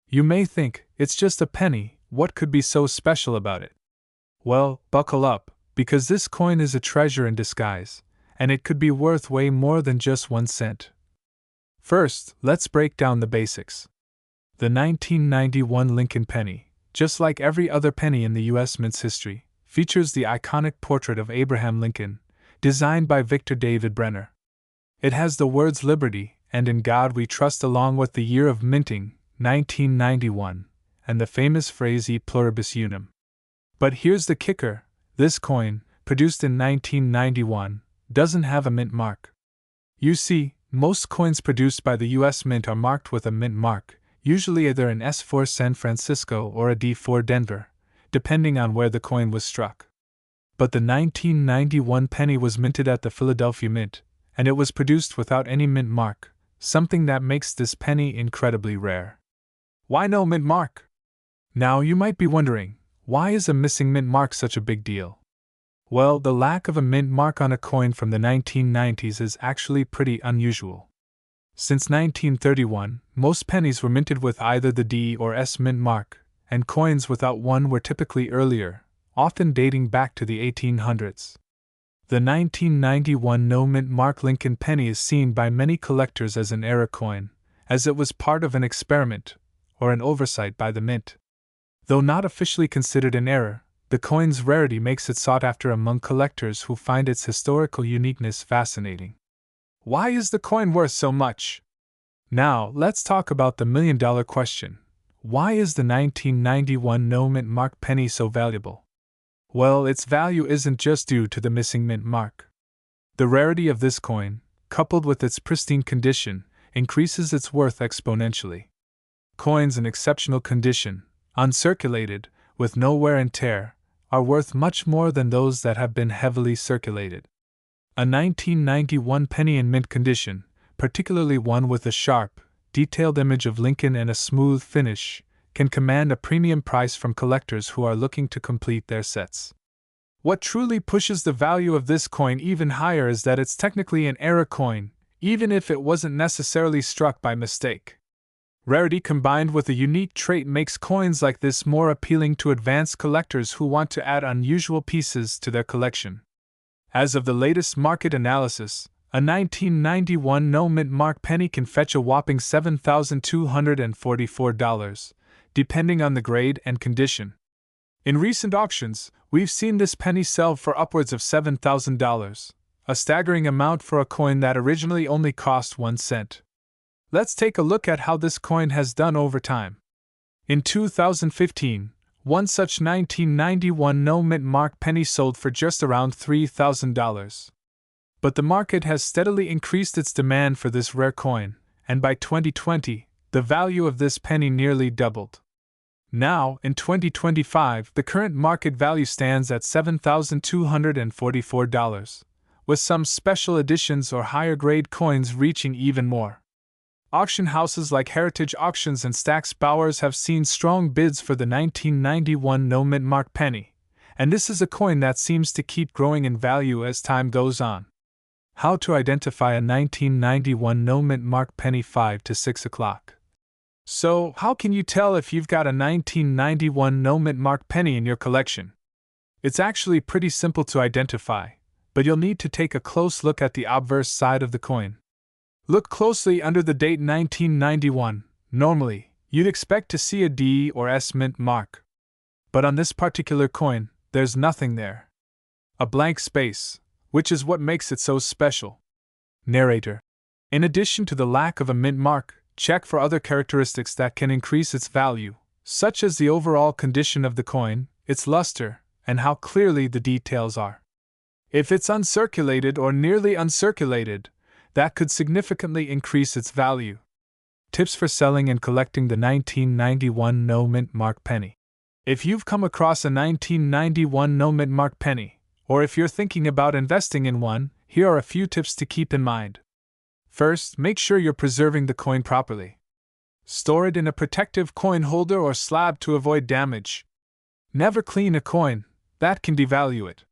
You may think, it's just a penny, what could be so special about it? Well, buckle up, because this coin is a treasure in disguise, and it could be worth way more than just 1 cent. First, let's break down the basics. The 1991 Lincoln penny, just like every other penny in the U.S. mint's history, features the iconic portrait of Abraham Lincoln, designed by Victor David Brenner. It has the words "Liberty" and "In God We Trust" along with the year of minting, 1991, and the famous phrase "E pluribus unum." But here's the kicker. This coin, produced in 1991, doesn't have a mint mark. You see, most coins produced by the U.S. Mint are marked with a mint mark, usually either an S for San Francisco or a D for Denver, depending on where the coin was struck. But the 1991 penny was minted at the Philadelphia Mint, and it was produced without any mint mark, something that makes this penny incredibly rare. Why no mint mark? Now you might be wondering, why is a missing mint mark such a big deal? Well, the lack of a mint mark on a coin from the 1990s is actually pretty unusual. Since 1931, most pennies were minted with either the D or S mint mark, and coins without one were typically earlier, often dating back to the 1800s. The 1991 no mint mark Lincoln penny is seen by many collectors as an error coin, as it was part of an experiment, or an oversight by the mint. Though not officially considered an error, the coin's rarity makes it sought after among collectors who find its historical uniqueness fascinating. Why is the coin worth so much? Now, let's talk about the million-dollar question. Why is the 1991 no-mint mark penny so valuable? Well, its value isn't just due to the missing mint mark. The rarity of this coin, coupled with its pristine condition, increases its worth exponentially. Coins in exceptional condition, uncirculated, with no wear and tear, are worth much more than those that have been heavily circulated. A 1991 penny in mint condition, particularly one with a sharp, detailed image of Lincoln and a smooth finish, can command a premium price from collectors who are looking to complete their sets. What truly pushes the value of this coin even higher is that it's technically an error coin, even if it wasn't necessarily struck by mistake. Rarity combined with a unique trait makes coins like this more appealing to advanced collectors who want to add unusual pieces to their collection. As of the latest market analysis, a 1991 no-mint mark penny can fetch a whopping $7,244, depending on the grade and condition. In recent auctions, we've seen this penny sell for upwards of $7,000, a staggering amount for a coin that originally only cost 1 cent. Let's take a look at how this coin has done over time. In 2015, one such 1991 no-mint mark penny sold for just around $3,000. But the market has steadily increased its demand for this rare coin, and by 2020, the value of this penny nearly doubled. Now, in 2025, the current market value stands at $7,244, with some special editions or higher-grade coins reaching even more. Auction houses like Heritage Auctions and Stack's Bowers have seen strong bids for the 1991 no-mint mark penny, and this is a coin that seems to keep growing in value as time goes on. How to identify a 1991 no-mint mark penny 5 to 6 o'clock. So, how can you tell if you've got a 1991 no-mint mark penny in your collection? It's actually pretty simple to identify, but you'll need to take a close look at the obverse side of the coin. Look closely under the date 1991. Normally, you'd expect to see a D or S mint mark. But on this particular coin, there's nothing there. A blank space, which is what makes it so special. Narrator. In addition to the lack of a mint mark, check for other characteristics that can increase its value, such as the overall condition of the coin, its luster, and how clearly the details are. If it's uncirculated or nearly uncirculated, that could significantly increase its value. Tips for selling and collecting the 1991 no-mint mark penny. If you've come across a 1991 no-mint mark penny, or if you're thinking about investing in one, here are a few tips to keep in mind. First, make sure you're preserving the coin properly. Store it in a protective coin holder or slab to avoid damage. Never clean a coin, that can devalue it.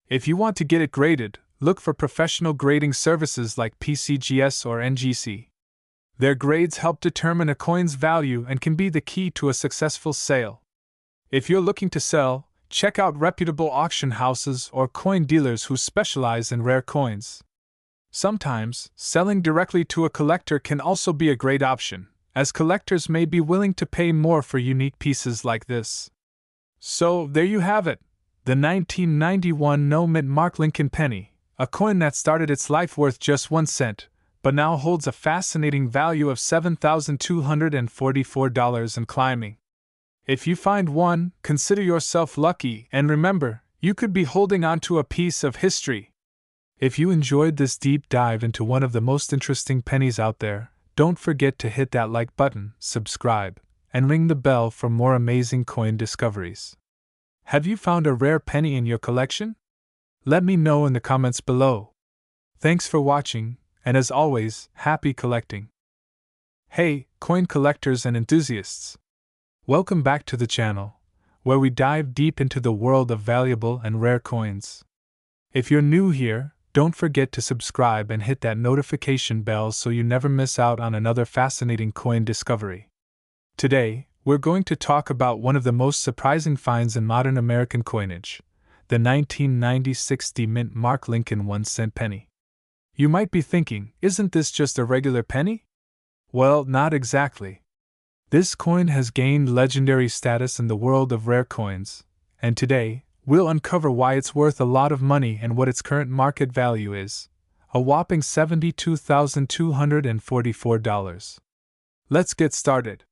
If you want to get it graded, look for professional grading services like PCGS or NGC. Their grades help determine a coin's value and can be the key to a successful sale. If you're looking to sell, check out reputable auction houses or coin dealers who specialize in rare coins. Sometimes, selling directly to a collector can also be a great option, as collectors may be willing to pay more for unique pieces like this. So, there you have it, the 1991 no-mint mark Lincoln penny, a coin that started its life worth just 1 cent, but now holds a fascinating value of $7,244 and climbing. If you find one, consider yourself lucky, and remember, you could be holding on to a piece of history. If you enjoyed this deep dive into one of the most interesting pennies out there, don't forget to hit that like button, subscribe, and ring the bell for more amazing coin discoveries. Have you found a rare penny in your collection? Let me know in the comments below. Thanks for watching, and as always, happy collecting. Hey, coin collectors and enthusiasts! Welcome back to the channel, where we dive deep into the world of valuable and rare coins. If you're new here, don't forget to subscribe and hit that notification bell so you never miss out on another fascinating coin discovery. Today, we're going to talk about one of the most surprising finds in modern American coinage, the 1996 mint mark Lincoln 1-cent penny. You might be thinking, isn't this just a regular penny? Well, not exactly. This coin has gained legendary status in the world of rare coins, and today, we'll uncover why it's worth a lot of money and what its current market value is, a whopping $72,244. Let's get started.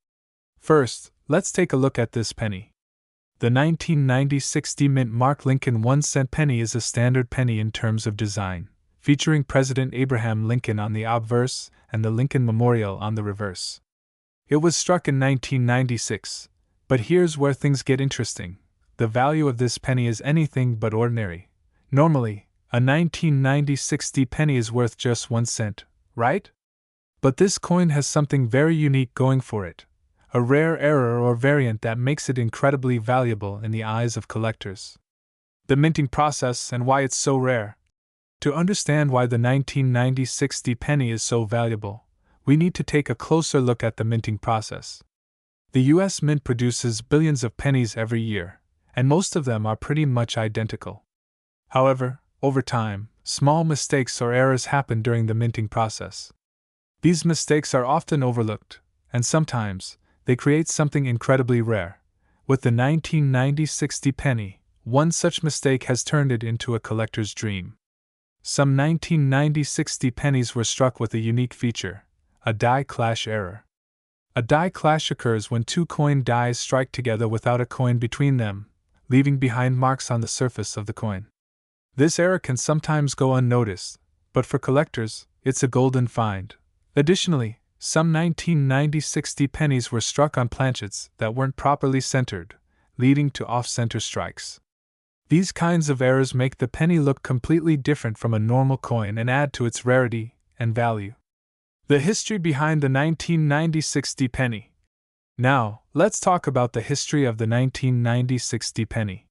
First, let's take a look at this penny. The 1996 mint mark Lincoln 1-cent penny is a standard penny in terms of design, featuring President Abraham Lincoln on the obverse and the Lincoln Memorial on the reverse. It was struck in 1996, but here's where things get interesting. The value of this penny is anything but ordinary. Normally, a 1996 penny is worth just 1 cent, right? But this coin has something very unique going for it, a rare error or variant that makes it incredibly valuable in the eyes of collectors. The minting process and why it's so rare. To understand why the 1996 penny is so valuable, we need to take a closer look at the minting process. The U.S. Mint produces billions of pennies every year, and most of them are pretty much identical. However, over time, small mistakes or errors happen during the minting process. These mistakes are often overlooked, and sometimes, they create something incredibly rare. With the 1996 penny, one such mistake has turned it into a collector's dream. Some 1996 pennies were struck with a unique feature: a die clash error. A die clash occurs when two coin dies strike together without a coin between them, leaving behind marks on the surface of the coin. This error can sometimes go unnoticed, but for collectors, it's a golden find. Additionally, some 1996 pennies were struck on planchets that weren't properly centered, leading to off-center strikes. These kinds of errors make the penny look completely different from a normal coin and add to its rarity and value. The history behind the 1996 penny. Now, let's talk about the history of the 1996 penny.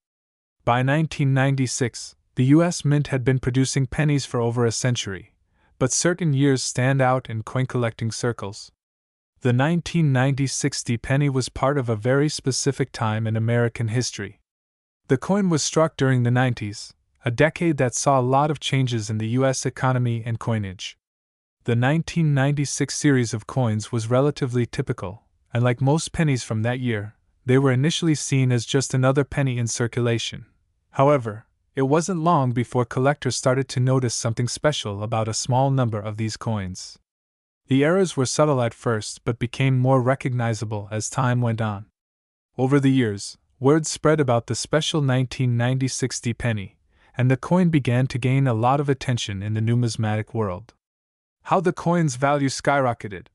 By 1996, The U.S. Mint had been producing pennies for over a century, but certain years stand out in coin collecting circles. The 1990 60 penny was part of a very specific time in American history. The coin was struck during the 90s, a decade that saw a lot of changes in the U.S. economy and coinage. The 1996 series of coins was relatively typical, and like most pennies from that year, they were initially seen as just another penny in circulation. However, it wasn't long before collectors started to notice something special about a small number of these coins. The errors were subtle at first but became more recognizable as time went on. Over the years, word spread about the special 1990 60 penny, and the coin began to gain a lot of attention in the numismatic world. How the coin's value skyrocketed.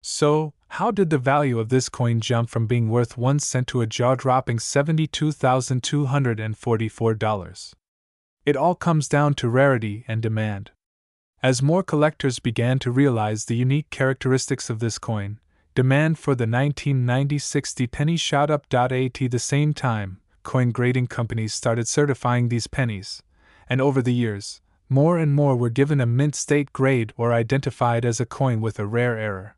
So, how did the value of this coin jump from being worth 1 cent to a jaw-dropping $72,244? It all comes down to rarity and demand. As more collectors began to realize the unique characteristics of this coin, demand for the 1990 60 penny shot up. At the same time, coin grading companies started certifying these pennies, and over the years, more and more were given a mint state grade or identified as a coin with a rare error.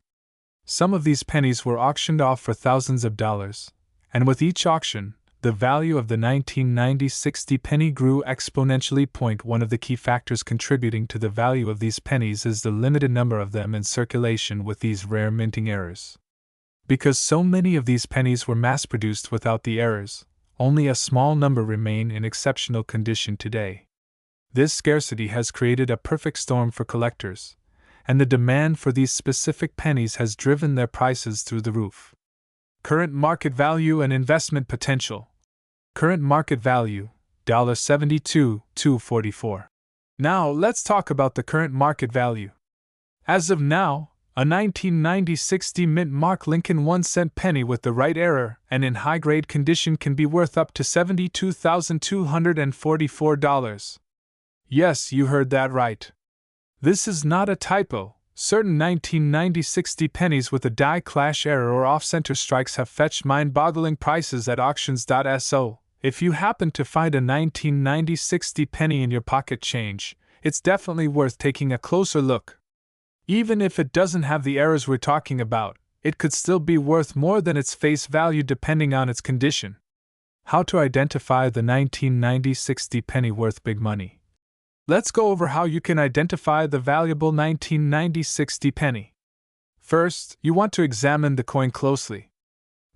Some of these pennies were auctioned off for thousands of dollars, and with each auction, the value of the 1990 60 penny grew exponentially. One of the key factors contributing to the value of these pennies is the limited number of them in circulation with these rare minting errors. Because so many of these pennies were mass-produced without the errors, only a small number remain in exceptional condition today. This scarcity has created a perfect storm for collectors, and the demand for these specific pennies has driven their prices through the roof. Current market value and investment potential. Current market value, $72,244. Now let's talk about the current market value. As of now, a 1990 60 mint Mark Lincoln 1 cent penny with the right error and in high-grade condition can be worth up to $72,244. Yes, you heard that right. This is not a typo. Certain 1990 60 pennies with a die clash error or off-center strikes have fetched mind-boggling prices at auctions.so. If you happen to find a 1990 60 penny in your pocket change, it's definitely worth taking a closer look. Even if it doesn't have the errors we're talking about, it could still be worth more than its face value depending on its condition. How to identify the 1990 60 penny worth big money. Let's go over how you can identify the valuable 1990 60 penny. First, you want to examine the coin closely.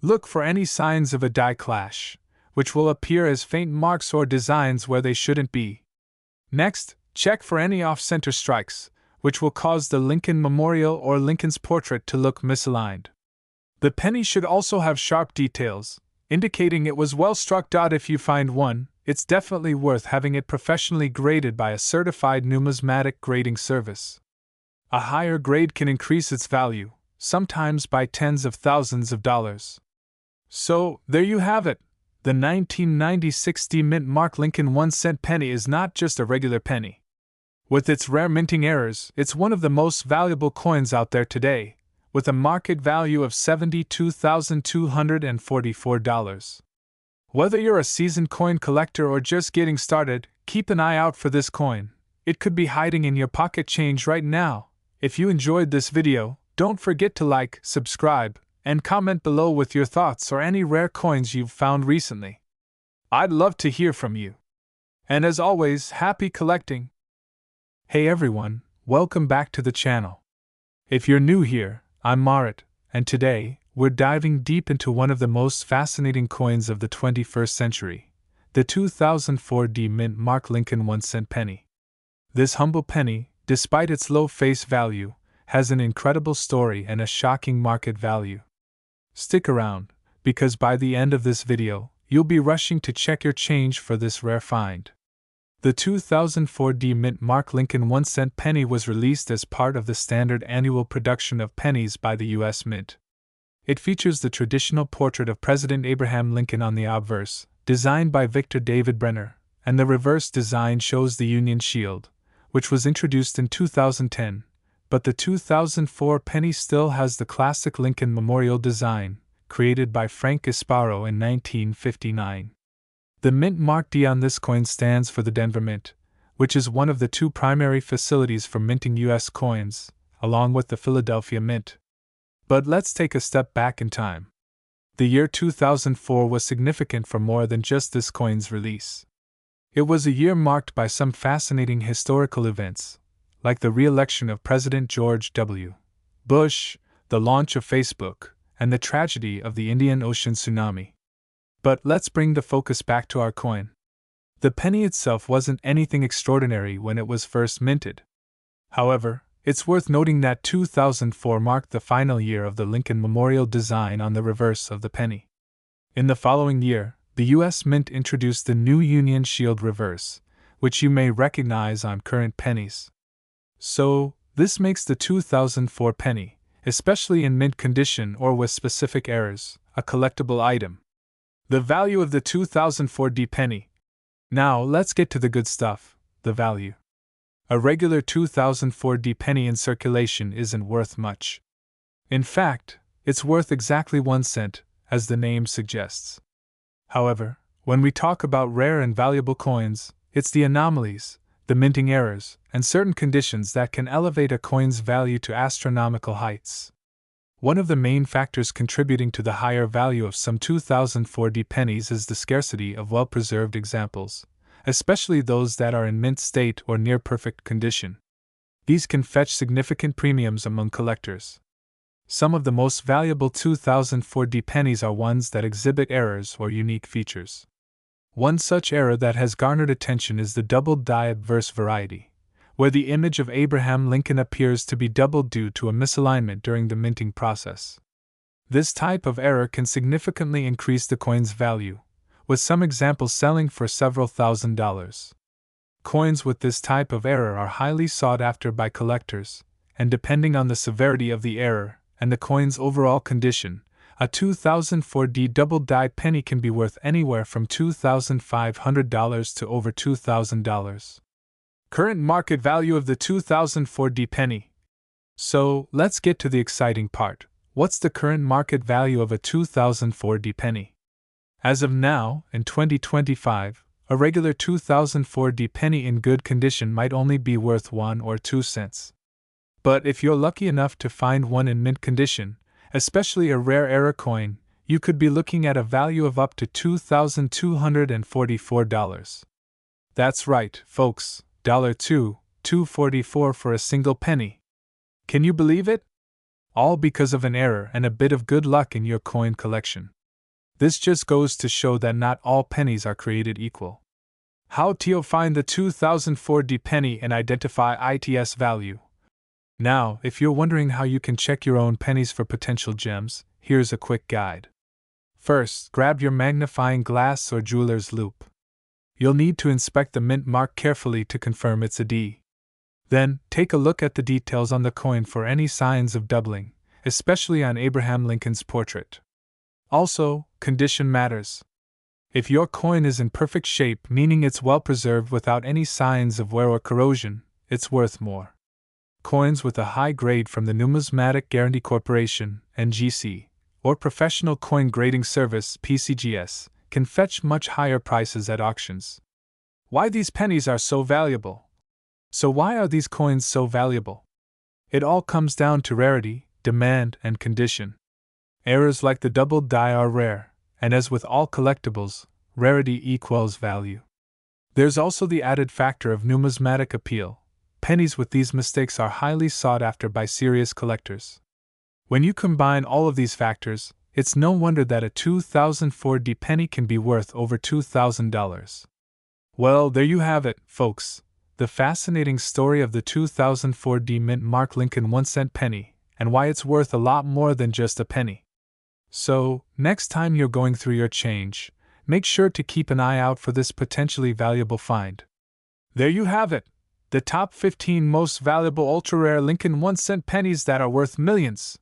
Look for any signs of a die clash, which will appear as faint marks or designs where they shouldn't be. Next, check for any off-center strikes, which will cause the Lincoln Memorial or Lincoln's portrait to look misaligned. The penny should also have sharp details, indicating it was well struck. If you find one, it's definitely worth having it professionally graded by a certified numismatic grading service. A higher grade can increase its value, sometimes by tens of thousands of dollars. So, there you have it. The 1990 60 mint Mark Lincoln 1 cent penny is not just a regular penny. With its rare minting errors, it's one of the most valuable coins out there today, with a market value of $72,244. Whether you're a seasoned coin collector or just getting started, keep an eye out for this coin. It could be hiding in your pocket change right now. If you enjoyed this video, don't forget to like, subscribe, and comment below with your thoughts or any rare coins you've found recently. I'd love to hear from you. And as always, happy collecting! Hey everyone, welcome back to the channel. If you're new here, I'm Marit, and today, we're diving deep into one of the most fascinating coins of the 21st century, the 2004 Mint Mark Lincoln 1 cent penny. This humble penny, despite its low face value, has an incredible story and a shocking market value. Stick around, because by the end of this video, you'll be rushing to check your change for this rare find. The 2004 Mint Mark Lincoln 1 cent penny was released as part of the standard annual production of pennies by the U.S. Mint. It features the traditional portrait of President Abraham Lincoln on the obverse, designed by Victor David Brenner, and the reverse design shows the Union Shield, which was introduced in 2010, but the 2004 penny still has the classic Lincoln Memorial design, created by Frank Gasparo in 1959. The mint mark D on this coin stands for the Denver Mint, which is one of the two primary facilities for minting U.S. coins, along with the Philadelphia Mint. But let's take a step back in time. The year 2004 was significant for more than just this coin's release. It was a year marked by some fascinating historical events, like the re-election of President George W. Bush, the launch of Facebook, and the tragedy of the Indian Ocean tsunami. But let's bring the focus back to our coin. The penny itself wasn't anything extraordinary when it was first minted. However, it's worth noting that 2004 marked the final year of the Lincoln Memorial design on the reverse of the penny. In the following year, the U.S. Mint introduced the new Union Shield reverse, which you may recognize on current pennies. So, this makes the 2004 penny, especially in mint condition or with specific errors, a collectible item. The value of the 2004 D penny. Now, let's get to the good stuff, the value. A regular 2004 D penny in circulation isn't worth much. In fact, it's worth exactly 1 cent, as the name suggests. However, when we talk about rare and valuable coins, it's the anomalies, the minting errors, and certain conditions that can elevate a coin's value to astronomical heights. One of the main factors contributing to the higher value of some 2004 D pennies is the scarcity of well-preserved examples, especially those that are in mint state or near perfect condition. These can fetch significant premiums among collectors. Some of the most valuable 2004 D pennies are ones that exhibit errors or unique features. One such error that has garnered attention is the doubled die obverse variety, where the image of Abraham Lincoln appears to be doubled due to a misalignment during the minting process. This type of error can significantly increase the coin's value, with some examples selling for several $1,000s. Coins with this type of error are highly sought after by collectors, and depending on the severity of the error and the coin's overall condition, a 2004 D double-die penny can be worth anywhere from $2,500 to over $2,000. Current market value of the 2004 D penny. So, let's get to the exciting part. What's the current market value of a 2004 D penny? As of now, in 2025, a regular 2004 D penny in good condition might only be worth 1 or 2 cents. But if you're lucky enough to find one in mint condition, especially a rare era coin, you could be looking at a value of up to $2,244. That's right, folks, $2,244 for a single penny. Can you believe it? All because of an error and a bit of good luck in your coin collection. This just goes to show that not all pennies are created equal. How to find the 2004 D penny and identify its value? Now, if you're wondering how you can check your own pennies for potential gems, here's a quick guide. First, grab your magnifying glass or jeweler's loupe. You'll need to inspect the mint mark carefully to confirm it's a D. Then, take a look at the details on the coin for any signs of doubling, especially on Abraham Lincoln's portrait. Also, condition matters. If your coin is in perfect shape, meaning it's well preserved without any signs of wear or corrosion, it's worth more. Coins with a high grade from the Numismatic Guarantee Corporation, NGC, or Professional Coin Grading Service, PCGS, can fetch much higher prices at auctions. Why these pennies are so valuable? So why are these coins so valuable? It all comes down to rarity, demand, and condition. Errors like the doubled die are rare, and as with all collectibles, rarity equals value. There's also the added factor of numismatic appeal. Pennies with these mistakes are highly sought after by serious collectors. When you combine all of these factors, it's no wonder that a 2004 D penny can be worth over $2,000. Well, there you have it, folks. The fascinating story of the 2004 D Mint Mark Lincoln 1 cent penny, and why it's worth a lot more than just a penny. So, next time you're going through your change, make sure to keep an eye out for this potentially valuable find. There you have it, the top 15 most valuable ultra-rare Lincoln 1 cent pennies that are worth millions.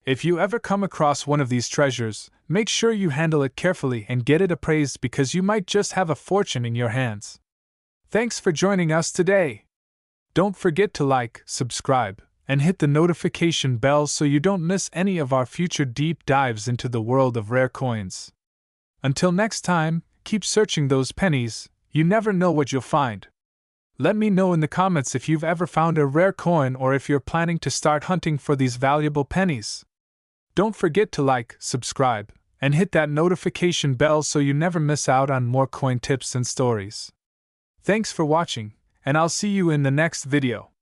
If you ever come across one of these treasures, make sure you handle it carefully and get it appraised because you might just have a fortune in your hands. Thanks for joining us today. Don't forget to like, subscribe, and hit the notification bell so you don't miss any of our future deep dives into the world of rare coins. Until next time, keep searching those pennies, you never know what you'll find. Let me know in the comments if you've ever found a rare coin or if you're planning to start hunting for these valuable pennies. Don't forget to like, subscribe, and hit that notification bell so you never miss out on more coin tips and stories. Thanks for watching, and I'll see you in the next video.